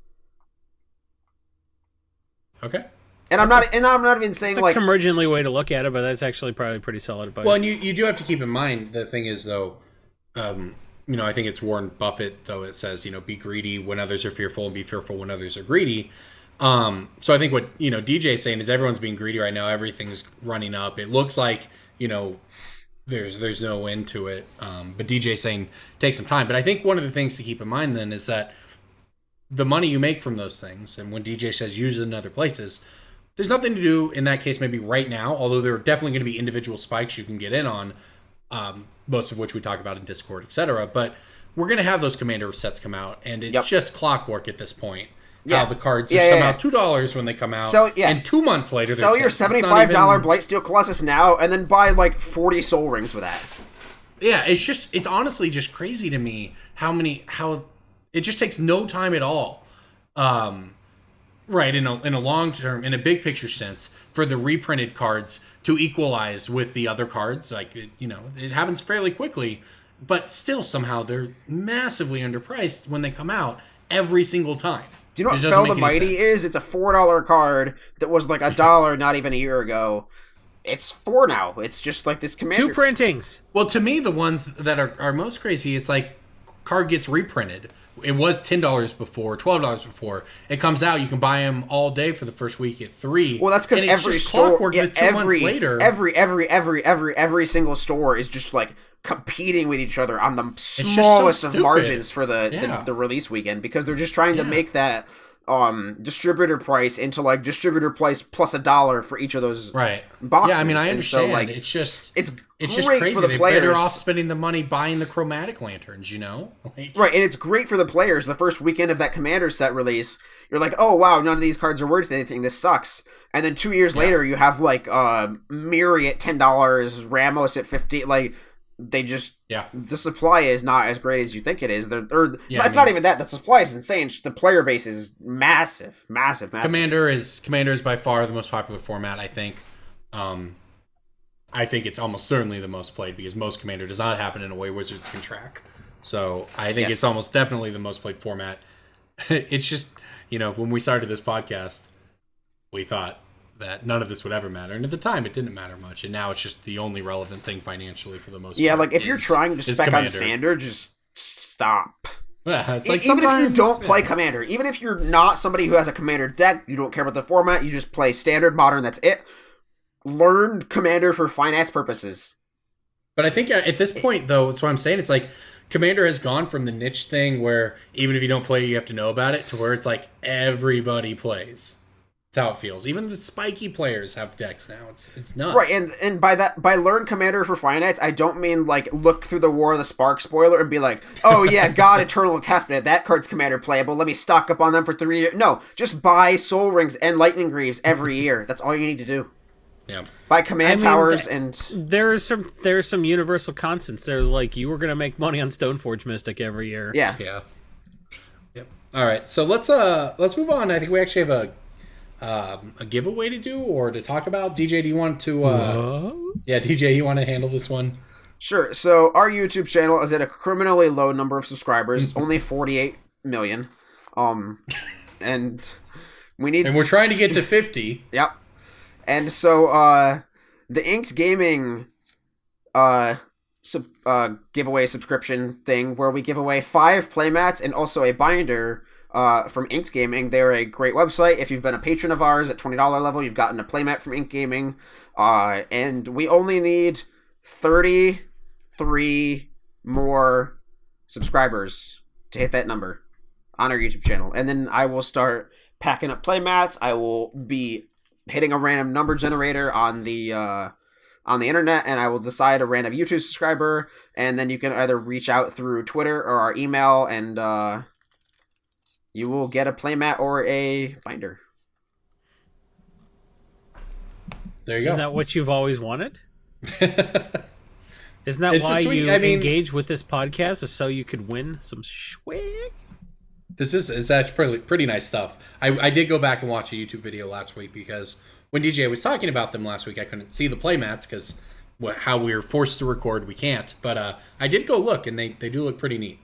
Okay. And I'm not even saying It's a like curmudgeonly way to look at it, but that's actually probably pretty solid advice. Well, and you do have to keep in mind, the thing is, though, I think it's Warren Buffett, though, it says, be greedy when others are fearful and be fearful when others are greedy. So I think what, DJ is saying is everyone's being greedy right now. Everything's running up. It looks like, there's no end to it. But DJ saying take some time. But I think one of the things to keep in mind then is that the money you make from those things, and when DJ says use it in other places, there's nothing to do in that case maybe right now, although there are definitely going to be individual spikes you can get in on, most of which we talk about in Discord, etc. But we're going to have those Commander sets come out, and it's just clockwork at this point. How the cards are somehow $2 when they come out, and 2 months later sell your $75 Blightsteel Colossus now, and then buy like 40 Soul Rings with that. Yeah, it's honestly just crazy to me how it just takes no time at all. Right, in a long term, in a big picture sense, for the reprinted cards to equalize with the other cards. Like, it happens fairly quickly, but still somehow they're massively underpriced when they come out every single time. Do you know what Fell the Mighty is? It's a $4 card that was like $1 not even a year ago. It's $4 now. It's just like this Commander. 2 printings. Well, to me, the ones that are most crazy, it's like card gets reprinted. It was $10 before, $12 before. It comes out, you can buy them all day for the first week at $3. Well, that's because every store, clockwork 2 months later. Every single store is just like competing with each other on the smallest of margins for the release weekend, because they're just trying to make that distributor price into like distributor price plus $1 for each of those boxes. Yeah, I mean, I understand. So, like, it's just great crazy. for the They're players. better off spending the money buying the chromatic lanterns, Right, and it's great for the players. The first weekend of that Commander set release, you're like, oh wow, none of these cards are worth anything. This sucks. And then 2 years later, you have like Miri at $10, Ramos at $50. Like, they just the supply is not as great as you think it is. Not even that. The supply is insane. Just the player base is massive. Commander is by far the most popular format, I think. I think it's almost certainly the most played because most Commander does not happen in a way Wizards can track. So I think it's almost definitely the most played format. It's just, when we started this podcast, we thought that none of this would ever matter, and at the time it didn't matter much, and now it's just the only relevant thing financially for the most part. Like if you're trying to spec on Standard, just stop. Yeah, it's like even if you don't play Commander, even if you're not somebody who has a Commander deck, you don't care about the format, you just play Standard, Modern, that's it. Learn Commander for finance purposes. But I think at this point, though, that's what I'm saying. It's like Commander has gone from the niche thing where even if you don't play, you have to know about it, to where it's like everybody plays. That's how it feels. Even the spiky players have decks now. It's nuts. Right, and by learn Commander for finance, I don't mean like look through the War of the Spark spoiler and be like, oh yeah, God, Eternal Kefnet, that card's Commander playable. Let me stock up on them for 3 years. No, just buy Soul Rings and Lightning Greaves every year. That's all you need to do. Yeah. Buy Command Towers and there's some universal constants. There's like you were gonna make money on Stoneforge Mystic every year. Yeah. Yep. All right, so let's move on. I think we actually have a giveaway to do or to talk about. DJ, do you want to? DJ, you want to handle this one? Sure. So our YouTube channel is at a criminally low number of subscribers, only 48 million. And we need. And we're trying to get to 50. Yep. And so the Inked Gaming giveaway subscription thing, where we give away 5 playmats and also a binder from Inked Gaming. They're a great website. If you've been a patron of ours at $20 level, you've gotten a playmat from Inked Gaming. And we only need 33 more subscribers to hit that number on our YouTube channel. And then I will start packing up playmats. I will be hitting a random number generator on the internet, and I will decide a random YouTube subscriber, and then you can either reach out through Twitter or our email, and you will get a playmat or a binder. There you go. Isn't that what you've always wanted? Isn't that It's a why sweet- you I mean- engage with this podcast? Is so you could win some swag? It's actually pretty nice stuff. I did go back and watch a YouTube video last week because when DJ was talking about them last week, I couldn't see the playmats because how we were forced to record, we can't. But I did go look, and they do look pretty neat.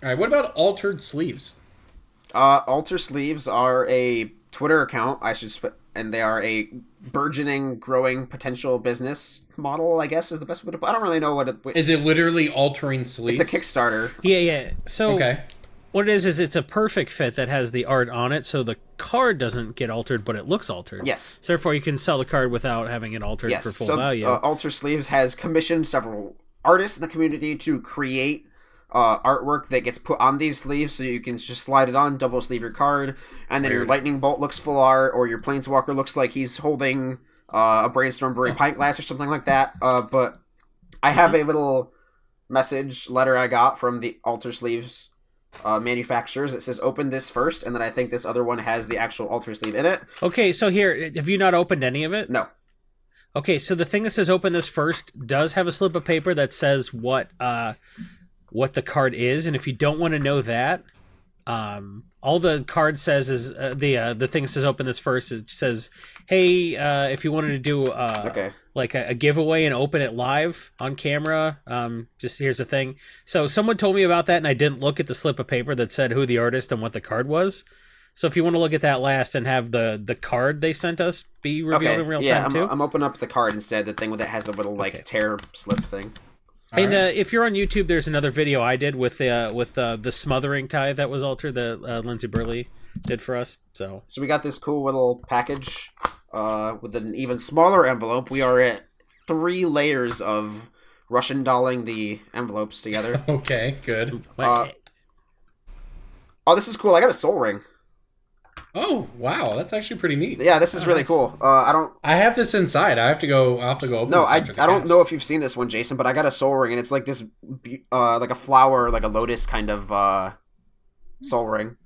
All right, what about altered sleeves? Alter Sleeves are a Twitter account, and they are a burgeoning, growing potential business model, I guess is the best way to put it. I don't really know what it Is it literally altering sleeves? It's a Kickstarter. Yeah. So Okay. what it is it's a perfect fit that has the art on it, so the card doesn't get altered, but it looks altered. Yes. So therefore, you can sell the card without having it altered Yes. for full So value. Alter Sleeves has commissioned several artists in the community to create artwork that gets put on these sleeves, so you can just slide it on, double sleeve your card, and then your lightning bolt looks full art, or your planeswalker looks like he's holding a Brainstorm Brewery pint glass or something like that. But I have a little message letter I got from the Alter Sleeves manufacturers. It says open this first, and then I think this other one has the actual Alter Sleeve in it. Okay, so here, have you not opened any of it? No. Okay, so the thing that says open this first does have a slip of paper that says what the card is, and if you don't want to know that, all the card says is the thing that says open this first. It says, hey, if you wanted to do like a giveaway and open it live on camera, just here's the thing. So someone told me about that, and I didn't look at the slip of paper that said who the artist and what the card was. So if you want to look at that last and have the card they sent us be revealed in real time too. I'm opening up the card instead, the thing that has the little tear slip thing. And if you're on YouTube, there's another video I did with the smothering tie that was altered that Lindsay Burley did for us. So we got this cool little package with an even smaller envelope. We are at 3 layers of Russian dolling the envelopes together. Okay, good. Oh, this is cool. I got a soul ring. Oh, wow, that's actually pretty neat. Yeah, this is really cool. I have this inside. I'll have to go open No, this I after the don't cast. know if you've seen this one, Jason, but I got a soul ring, and it's like this, like a flower, like a lotus kind of soul ring.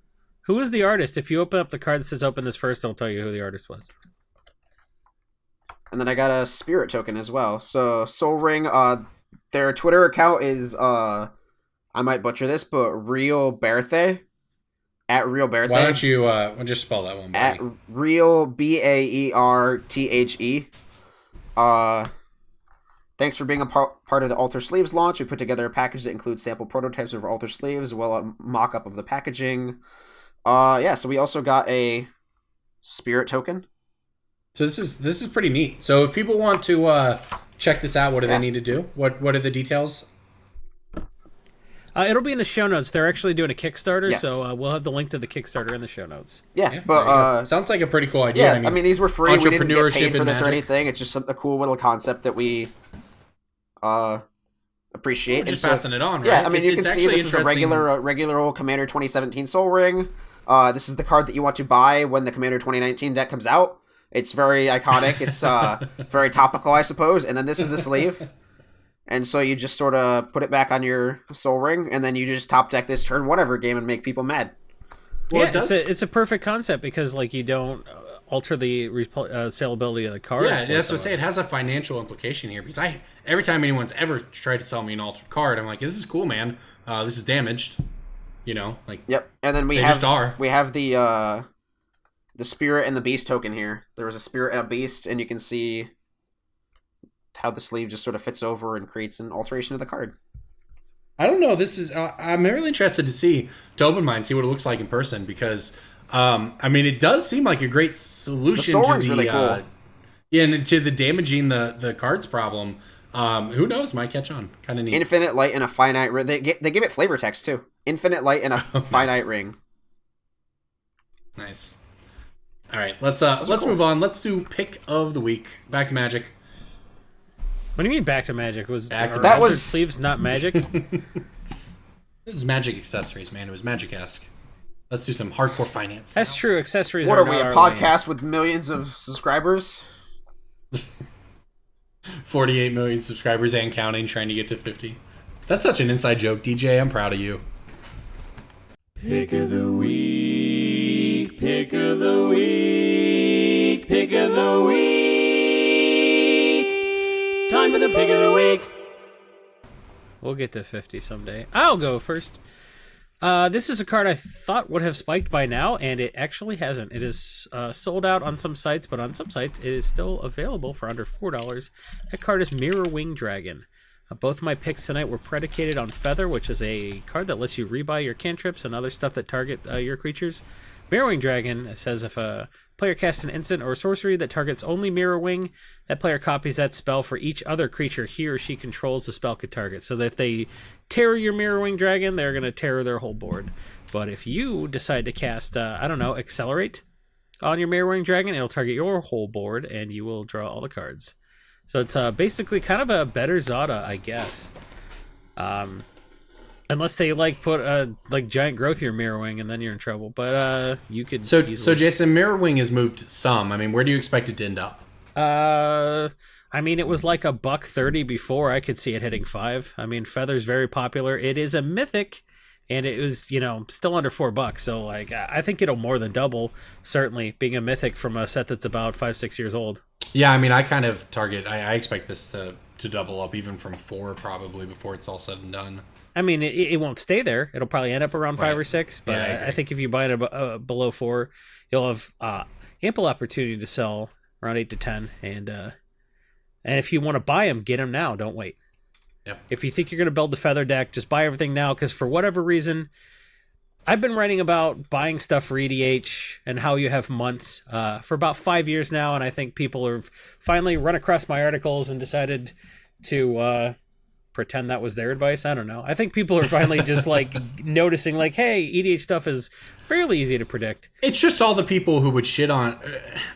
who is the artist? If you open up the card that says open this first, I'll tell you who the artist was. And then I got a spirit token as well. So soul ring. Their Twitter account is I might butcher this, but Real Berthe. At Real Berthe. Why don't you just spell that one, buddy? At Real BAERTHE. Thanks for being a part of the Alter Sleeves launch. We put together a package that includes sample prototypes of our Alter Sleeves, as well as a mock-up of the packaging. So we also got a spirit token. So this is pretty neat. So if people want to check this out, what do they need to do? What are the details? It'll be in the show notes. They're actually doing a Kickstarter, Yes. so we'll have the link to the Kickstarter in the show notes. Yeah, but sounds like a pretty cool idea. I mean these were free. We didn't get paid for and this or magic. anything. It's just a cool little concept that we appreciate. We're just And so- passing it on, right? Yeah, I mean you can It's see actually this is a interesting. regular old Commander 2017 Soul Ring. This is the card that you want to buy when the Commander 2019 deck comes out. It's very iconic. It's very topical, I suppose. And then this is the sleeve. And so you just sort of put it back on your Soul Ring, and then you just top deck this turn whatever game and make people mad. Well, Yeah, it does. it's a perfect concept because like you don't alter the saleability of the card. Yeah, that's what I whatsoever. say. It has a financial implication here because every time anyone's ever tried to sell me an altered card, I'm like, this is cool, man. This is damaged. You know, like Yep. And then we They have just are. we have the Spirit and the Beast token here. There was a Spirit and a Beast, and you can see how the sleeve just sort of fits over and creates an alteration of the card. I don't know. This is I'm really interested to open mine, see what it looks like in person, because I mean, it does seem like a great solution The to sword's the really cool. and to the damaging the cards problem. Who knows? Might catch on. Kind of neat. Infinite light and a finite ring. They give it flavor text too. Infinite light and a finite ring. Nice. All right, let's move on. Let's do pick of the week. Back to Magic. What do you mean back to Magic? Was Back to our Magic. That was- sleeves not Magic? This is Magic accessories, man. It was Magic-esque. Let's do some hardcore finance. That's true. Accessories. What are we, not a our lane. podcast with millions of subscribers? 48 million subscribers and counting, trying to get to 50. That's such an inside joke, DJ. I'm proud of you. Pick of the week, pick of the week, pick of the week. Time for the pick of the week. We'll get to 50 someday. I'll go first. This is a card I thought would have spiked by now, and it actually hasn't. It is sold out on some sites, but on some sites it is still available for under $4. That card is Mirror Wing Dragon. Both of my picks tonight were predicated on Feather, which is a card that lets you rebuy your cantrips and other stuff that target your creatures. Mirror Wing Dragon says if a player casts an instant or sorcery that targets only Mirror Wing, that player copies that spell for each other creature he or she controls the spell could target. So that if they terror your Mirror Wing Dragon, they're going to terror their whole board. But if you decide to cast, Accelerate on your Mirror Wing Dragon, it'll target your whole board, and you will draw all the cards. So it's basically kind of a better Zada, I guess. Unless they put giant growth your Mirror Wing, and then you're in trouble. But you could So easily... Jason, Mirror Wing has moved some. I mean, where do you expect it to end up? I mean, it was like $130 before. I could see it hitting $5. I mean, Feather's very popular. It is a mythic, and it was still under $4. So I think it'll more than double. Certainly, being a mythic from a set that's about 5-6 years old. Yeah, I mean, I kind of target. I expect this to double up even from 4 probably before it's all said and done. I mean, it won't stay there. It'll probably end up around 5 Right. or 6. But Yeah, I I think if you buy it below 4, you'll have ample opportunity to sell around 8 to 10. And if you want to buy them, get them now. Don't wait. Yep. If you think you're going to build the Feather deck, just buy everything now. Because for whatever reason, I've been writing about buying stuff for EDH and how you have months for about 5 years now. And I think people have finally run across my articles and decided to pretend that was their advice. I don't know. I think people are finally just noticing hey, EDH stuff is fairly easy to predict. It's just all the people who would shit on.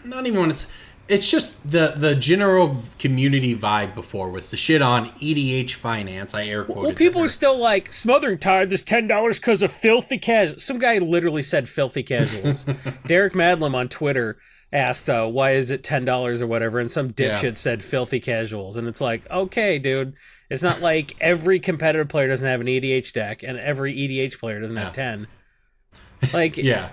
Not even when it's just the general community vibe before was the shit on EDH finance. I air quoted. Well, people there. are still smothering tide. This $10 because of filthy casual. Some guy literally said filthy casuals. Derek Madlam on Twitter asked, why is it $10 or whatever? And some dipshit said filthy casuals. And it's okay, dude. It's not like every competitive player doesn't have an EDH deck and every EDH player doesn't have 10. Yeah.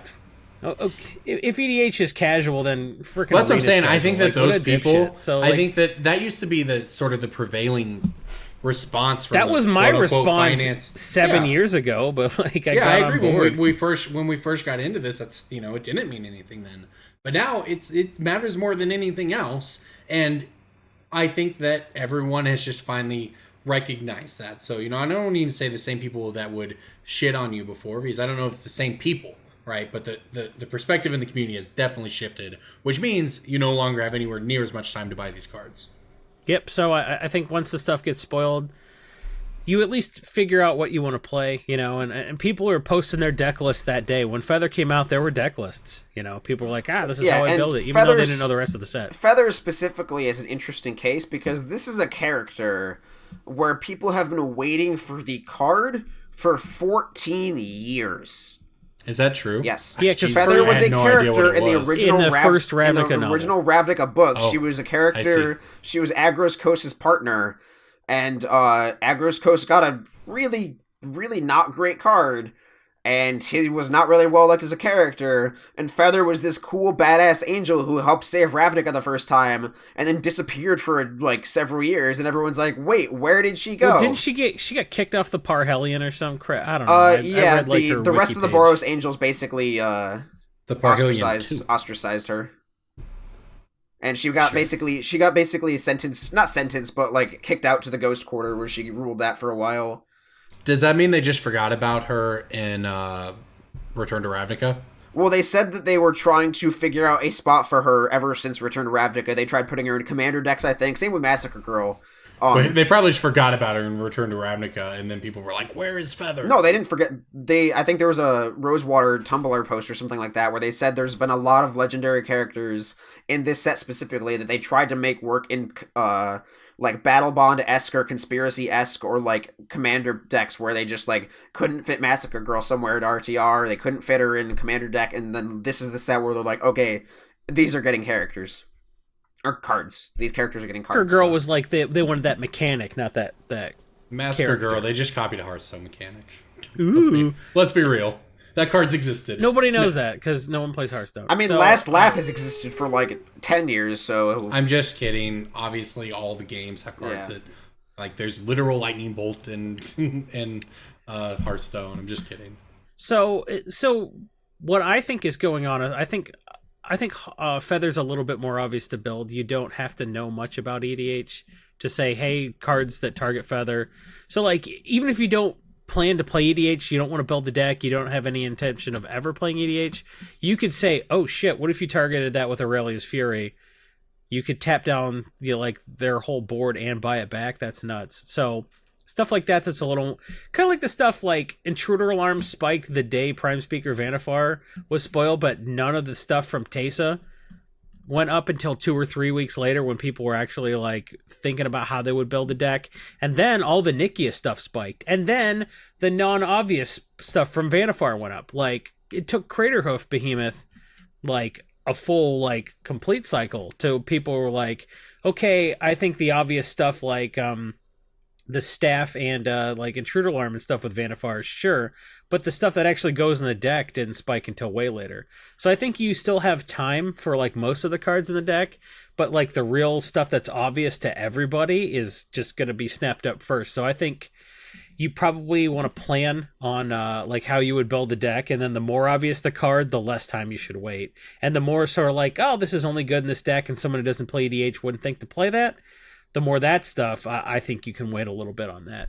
If EDH is casual, then freaking. Well, that's what I'm Arena's saying. I casual. think that those what a people. dipshit. So I think that used to be the sort of the prevailing response. From that the was my quote-unquote response finance. 7 Yeah. years ago. But I got I on agree. board. When we first got into this, that's it didn't mean anything then. But now it matters more than anything else, and I think that everyone has just finally recognized that. So I don't even say the same people that would shit on you before, because I don't know if it's the same people. Right, but the perspective in the community has definitely shifted, which means you no longer have anywhere near as much time to buy these cards. Yep. So I think once the stuff gets spoiled, you at least figure out what you want to play, and people are posting their deck lists that day. When Feather came out, there were deck lists. People were like, this is how I build it, even though they didn't know the rest of the set. Feather specifically is an interesting case because this is a character where people have been waiting for the card for 14 years. Is that true? Yes. Yeah, 'cause Feather was a no idea what character it in the was. original In the first Ravnica in the novel. original Ravnica book. Oh, she was a I character. She was Agros Kos's partner, and Agros Kos got a really, really not great card, and he was not really well liked as a character. And Feather was this cool, badass angel who helped save Ravnica the first time, and then disappeared for several years. And everyone's like, "Wait, where did she go?" Well, didn't she got kicked off the Parhelion or some crap? I don't know. Yeah, I read, her the rest wiki of the page. Boros angels basically The Parhelion ostracized her. And she got basically sentenced, not sentenced, but like kicked out to the Ghost Quarter, where she ruled that for a while. Does that mean they just forgot about her in Return to Ravnica? Well, they said that they were trying to figure out a spot for her ever since Return to Ravnica. They tried putting her in Commander decks, I think. Same with Massacre Girl. They probably just forgot about her in Return to Ravnica, and then people were like, "Where is Feather?" No, they didn't forget. I think there was a Rosewater Tumblr post or something like that where they said there's been a lot of legendary characters in this set specifically that they tried to make work in like Battle Bond-esque or Conspiracy-esque or like Commander decks where they just like couldn't fit Massacre Girl somewhere at RTR. They couldn't fit her in Commander deck, and then this is the set where they're like, okay, these are getting characters. Or cards. These characters are getting cards. Her girl was like they wanted that mechanic, not that Massacre character. Girl. They just copied a Hearthstone mechanic. Ooh. Let's be real. That card's existed. Nobody knows that because no one plays Hearthstone. I mean, Last Laugh has existed for like 10 years, so... I'm just kidding. Obviously, all the games have cards that... Like, there's literal Lightning Bolt and Hearthstone. I'm just kidding. So what I think is going on, I think Feather's a little bit more obvious to build. You don't have to know much about EDH to say, hey, cards that target Feather. So, like, even if you don't plan to play EDH, you don't want to build the deck, you don't have any intention of ever playing EDH, you could say, oh, shit, what if you targeted that with Aurelia's Fury? You could tap down their whole board and buy it back. That's nuts. So... stuff like that's a little... kind of like the stuff like Intruder Alarm spiked the day Prime Speaker Vanifar was spoiled, but none of the stuff from Teysa went up until 2 or 3 weeks later when people were actually like thinking about how they would build a deck. And then all the Nikia stuff spiked. And then the non-obvious stuff from Vanifar went up. Like, it took Craterhoof Behemoth like a full like complete cycle to people were like, okay, I think the obvious stuff like... the staff and like Intruder Alarm and stuff with Vanifar, sure, but the stuff that actually goes in the deck didn't spike until way later. So I think you still have time for like most of the cards in the deck, but like the real stuff that's obvious to everybody is just going to be snapped up first. So I think you probably want to plan on like how you would build the deck, and then the more obvious the card, the less time you should wait. And the more sort of like, oh, this is only good in this deck and someone who doesn't play EDH wouldn't think to play that, the more that stuff, I think you can wait a little bit on that.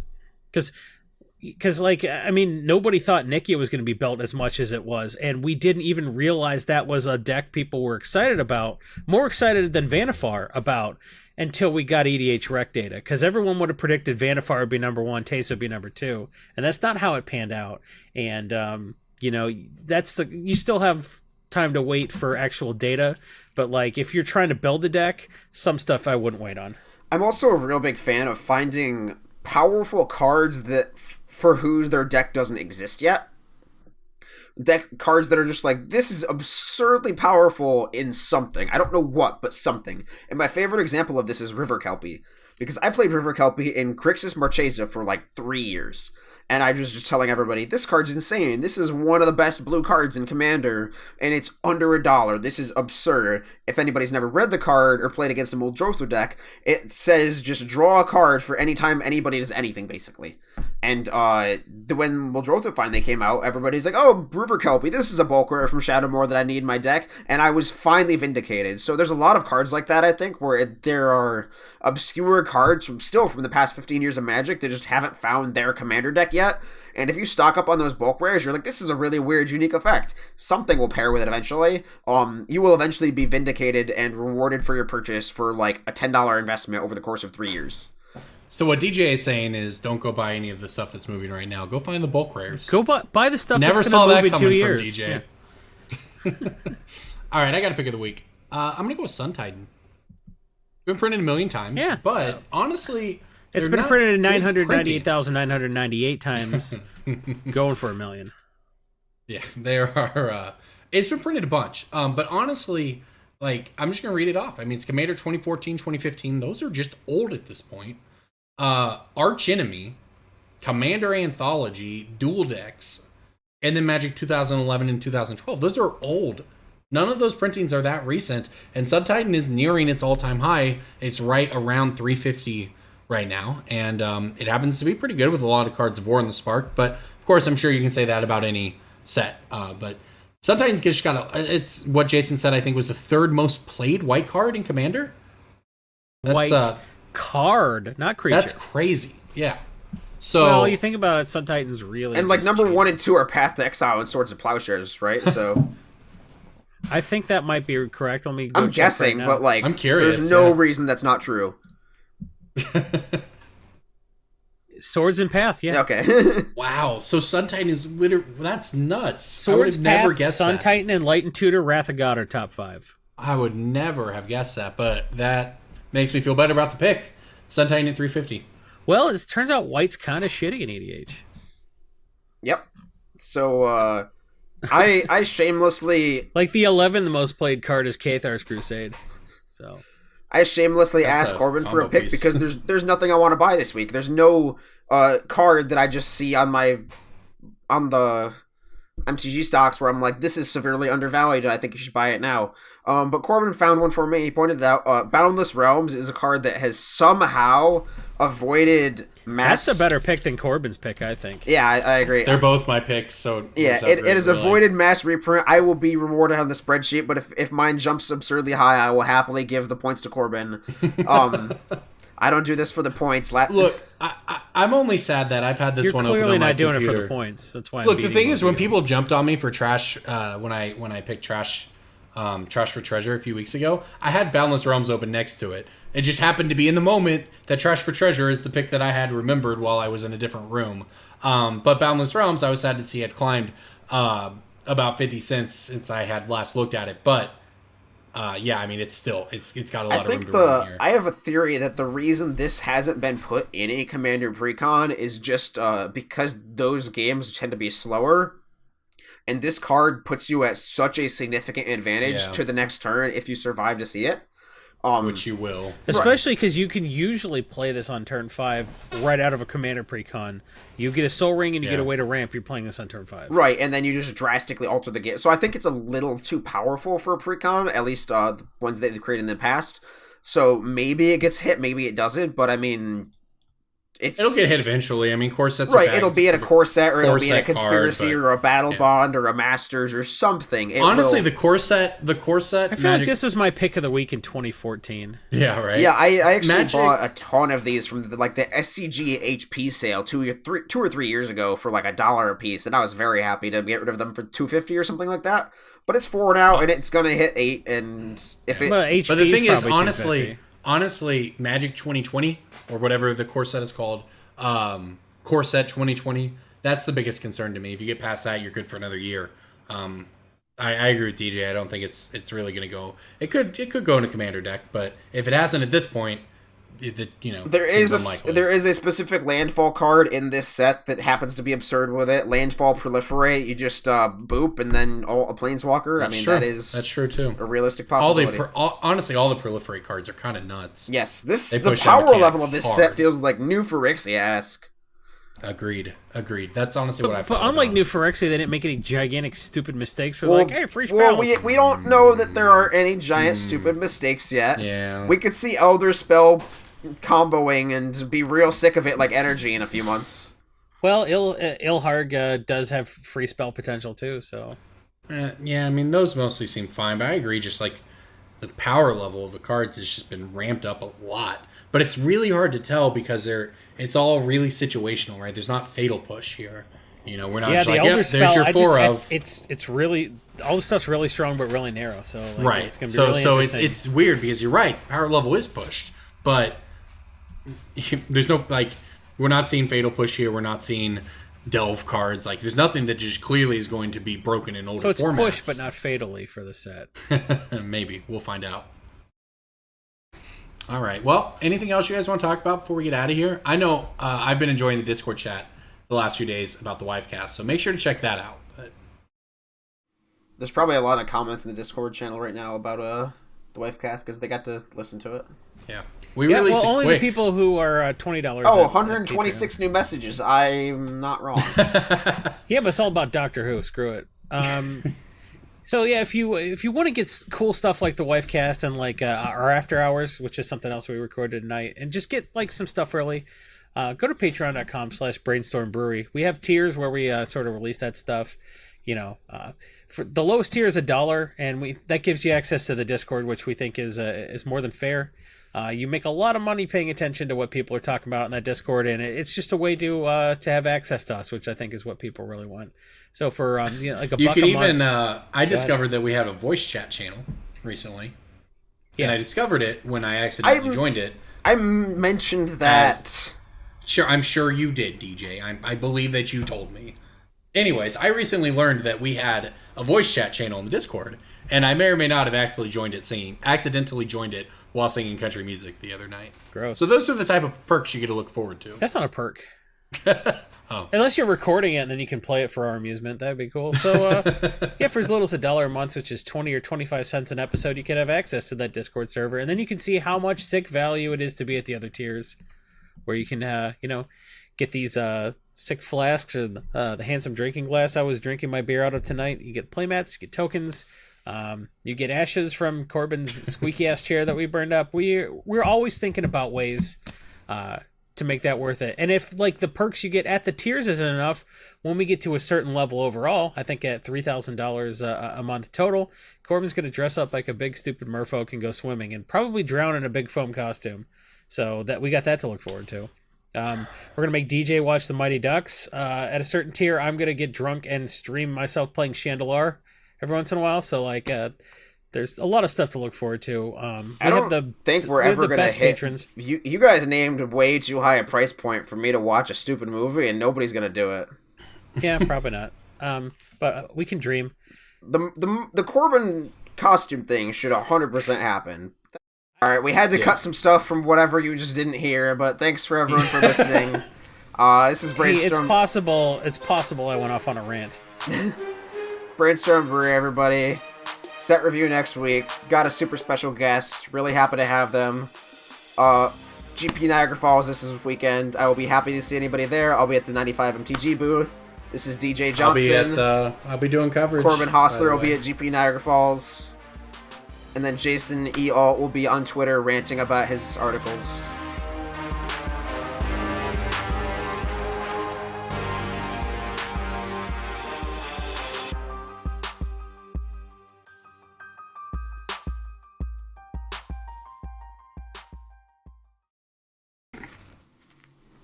Because like, I mean, nobody thought Nikia was going to be built as much as it was, and we didn't even realize that was a deck people were excited about, more excited than Vanifar about, until we got EDH rec data. Because everyone would have predicted Vanifar would be number 1, Teysa would be number 2, and that's not how it panned out. And, you know, you still have time to wait for actual data, but like, if you're trying to build a deck, some stuff I wouldn't wait on. I'm also a real big fan of finding powerful cards that for who their deck doesn't exist yet. Deck cards that are just like, this is absurdly powerful in something. I don't know what, but something. And my favorite example of this is River Kelpie. Because I played River Kelpie in Crixus Marchesa for like 3 years. And I was just telling everybody, this card's insane. This is one of the best blue cards in Commander, and it's under $1. This is absurd. If anybody's never read the card or played against a Muldrotha deck, it says just draw a card for any time anybody does anything, basically. And when Muldrotha finally came out, everybody's like, oh, River Kelpie, this is a bulk rare from Shadowmoor that I need in my deck, and I was finally vindicated. So there's a lot of cards like that, I think, where there are obscure cards from the past 15 years of Magic that just haven't found their Commander deck yet. And if you stock up on those bulk rares, you're like, this is a really weird, unique effect. Something will pair with it eventually. You will eventually be vindicated and rewarded for your purchase for like a $10 investment over the course of 3 years. So what DJ is saying is, don't go buy any of the stuff that's moving right now. Go find the bulk rares. Go buy the stuff Never that's saw going to that move in 2 coming years. from DJ. Yeah. All right, I got a pick of the week. I'm going to go with Sun Titan. Been printed a million times. Yeah. But honestly... It's been printed 998,998 times, going for $1 million. Yeah, there are. It's been printed a bunch. But honestly, like, I'm just going to read it off. I mean, it's Commander 2014, 2015. Those are just old at this point. Arch Enemy, Commander Anthology, Dual Decks, and then Magic 2011 and 2012. Those are old. None of those printings are that recent. And Sun Titan is nearing its all-time high. It's right around 350 right now, and it happens to be pretty good with a lot of cards of War in the Spark, but of course I'm sure you can say that about any set, but Sun Titans just got it's what Jason said, I think was the third most played white card in Commander. That's, White card, not creature. That's crazy. Yeah. So well, you think about it, Sun Titans really. And like just number changed. 1 and 2 are Path to Exile and Swords of Plowshares, right? So I think that might be correct. Let me. Go I'm check guessing, right now. but like, I'm curious, there's no yeah. reason that's not true. Swords and Path, yeah. Okay. wow. So Sun Titan is literally that's nuts. I would Swords, have never Path, guessed Sun that. Titan, and Light and Tutor, Wrath of God are top 5. I would never have guessed that, but that makes me feel better about the pick. Sun Titan at 350. Well, it turns out White's kind of shitty in EDH. Yep. So I shamelessly Like the 11th most played card is Cathar's Crusade. So asked That's Corbin a for a combo pick piece. because there's nothing I want to buy this week. There's no card that I just see on the MTG stocks where I'm like, this is severely undervalued and I think you should buy it now. But Corbin found one for me. He pointed out Boundless Realms is a card that has somehow avoided mass. that's a better pick than Corbin's pick, I think. Yeah, I agree. They're both my picks, so Yeah, what's up, it has really? avoided mass reprint. I will be rewarded on the spreadsheet, but if mine jumps absurdly high, I will happily give the points to Corbin. I don't do this for the points. Look, I'm only sad that I've had this You're one open clearly on my not doing it for computer. the points. That's why. I'm Look, the beating thing you is, on when video. people jumped on me for trash, when I picked trash for treasure a few weeks ago, I had Boundless Realms open next to it. It just happened to be in the moment that trash for treasure is the pick that I had remembered while I was in a different room. But Boundless Realms, I was sad to see had climbed about 50 cents since I had last looked at it. But yeah, I mean, it's got a lot I of room think to run here. I have a theory that the reason this hasn't been put in a Commander Precon is just because those games tend to be slower. And this card puts you at such a significant advantage Yeah. to the next turn if you survive to see it. Which you will. Especially because you can usually play this on turn 5 right out of a Commander Precon. You get a Soul Ring and you get Yeah. a way to ramp. You're playing this on turn 5. Right, and then you just drastically alter the game. So I think it's a little too powerful for a Precon, at least the ones that they've created in the past. So maybe it gets hit, maybe it doesn't, but I mean... It'll get hit eventually. I mean, core sets. Right, it'll be at a core set, or it'll core be in a set card, conspiracy, but- or a battle yeah. bond, or a masters, or something. It Honestly, will- the core set. I feel like this was my pick of the week in 2014. Yeah, right. Yeah, I actually Magic- bought a ton of these from the SCG HP sale two or three years ago for like $1 a piece, and I was very happy to get rid of them for $2.50 or something like that. But it's 4 now, and it's gonna hit 8, and if it... But HP But the thing is, probably honestly, Magic 2020 or whatever the core set is called, core set 2020. That's the biggest concern to me. If you get past that, you're good for another year. I agree with DJ. I don't think it's really going to go. It could go in a commander deck, but if it hasn't at this point, There is seems unlikely. there is a specific landfall card in this set that happens to be absurd with it. Landfall Proliferate. You just boop and then a Planeswalker. That's I mean, true. that's true too. a realistic All possibility. honestly, all the proliferate cards are kind of nuts. Yes, They the push that power mechanic level of this hard. set feels like new Phyrexia-esque. Agreed. That's honestly what I But felt. unlike about. New Phyrexia, they didn't make any gigantic stupid mistakes. They're Well, like, hey, free well, spells. we don't know that there are any giant stupid mistakes yet. Yeah. We could see Elder Spell comboing and be real sick of it like Energy in a few months. Well, Ilharg does have free spell potential too, so... Yeah, I mean, those mostly seem fine, but I agree, just like the power level of the cards has just been ramped up a lot. But it's really hard to tell because it's all really situational, right? There's not fatal push here. We're not Yeah, just the like, Elder yep, Spell, there's your four of. It's really... All the stuff's really strong, but really narrow, so... Like, Right. It's gonna be So really it's interesting. weird because you're right. The power level is pushed, but there's no, like, we're not seeing fatal push here. We're not seeing delve cards. Like, there's nothing that just clearly is going to be broken in older So it's formats. pushed, but not fatally for the set. Maybe. We'll find out. All right. Well, anything else you guys want to talk about before we get out of here? I know I've been enjoying the Discord chat the last few days about the Wifecast, so make sure to check that out. But There's probably a lot of comments in the Discord channel right now about the Wifecast because they got to listen to it. yeah, we Yeah, released well, it only quick. the people who are $20. Oh, at 126 new messages. I'm not wrong. Yeah, but it's all about Doctor Who. Screw it. So yeah, if you want to get cool stuff like the Wifecast and like our After Hours, which is something else we recorded tonight, and just get like some stuff early, go to patreon.com/Brainstorm Brewery. We have tiers where we sort of release that stuff. for the lowest tier is $1, and that gives you access to the Discord, which we think is more than fair. You make a lot of money paying attention to what people are talking about in that Discord, and it's just a way to have access to us, which I think is what people really want. So for like a you buck can a even. month, I discovered that we had a voice chat channel recently, and I discovered it when I accidentally joined it. I mentioned that. Sure, I'm sure you did, DJ. I believe that you told me. Anyways, I recently learned that we had a voice chat channel in the Discord, and I may or may not have accidentally joined it while singing country music the other night. Gross. So those are the type of perks you get to look forward to. That's not a perk. Oh. Unless you're recording it and then you can play it for our amusement. That'd be cool. So, for as little as $1 a month, which is 20 or 25 cents an episode, you can have access to that Discord server. And then you can see how much sick value it is to be at the other tiers, where you can, get these sick flasks or the handsome drinking glass I was drinking my beer out of tonight. You get playmats, you get tokens. You get ashes from Corbin's squeaky ass chair that we burned up. We're always thinking about ways to make that worth it. And if like the perks you get at the tiers isn't enough, when we get to a certain level overall, I think at $3,000 a month total, Corbin's going to dress up like a big stupid merfolk and go swimming and probably drown in a big foam costume. So that we got that to look forward to. We're going to make DJ watch the Mighty Ducks. At a certain tier, I'm going to get drunk and stream myself playing Chandelar every once in a while. So like, there's a lot of stuff to look forward to. I don't think we're ever going to hit patrons. You guys named way too high a price point for me to watch a stupid movie, and nobody's going to do it. Yeah, probably not. But we can dream. The Corbin costume thing should 100% happen. All right, we had to cut some stuff from whatever you just didn't hear, but thanks for everyone for listening. This is Brainstorm. Hey, it's possible I went off on a rant. Brainstorm Brewery, everybody. Set review next week. Got a super special guest. Really happy to have them. GP Niagara Falls this weekend. I will be happy to see anybody there. I'll be at the 95 MTG booth. This is DJ Johnson. I'll be doing coverage. Corbin Hostler will be at GP Niagara Falls. And then Jason E. Alt will be on Twitter ranting about his articles.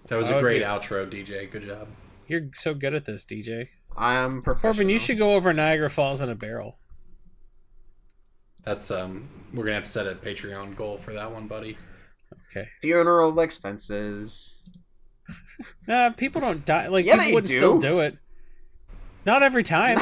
That was a great outro, DJ. Good job. You're so good at this, DJ. I am professional. Corbin, you should go over Niagara Falls in a barrel. That's we're gonna have to set a Patreon goal for that one, buddy. Okay. Funeral expenses. People don't die. Like, yeah, people would still do it. Not every time.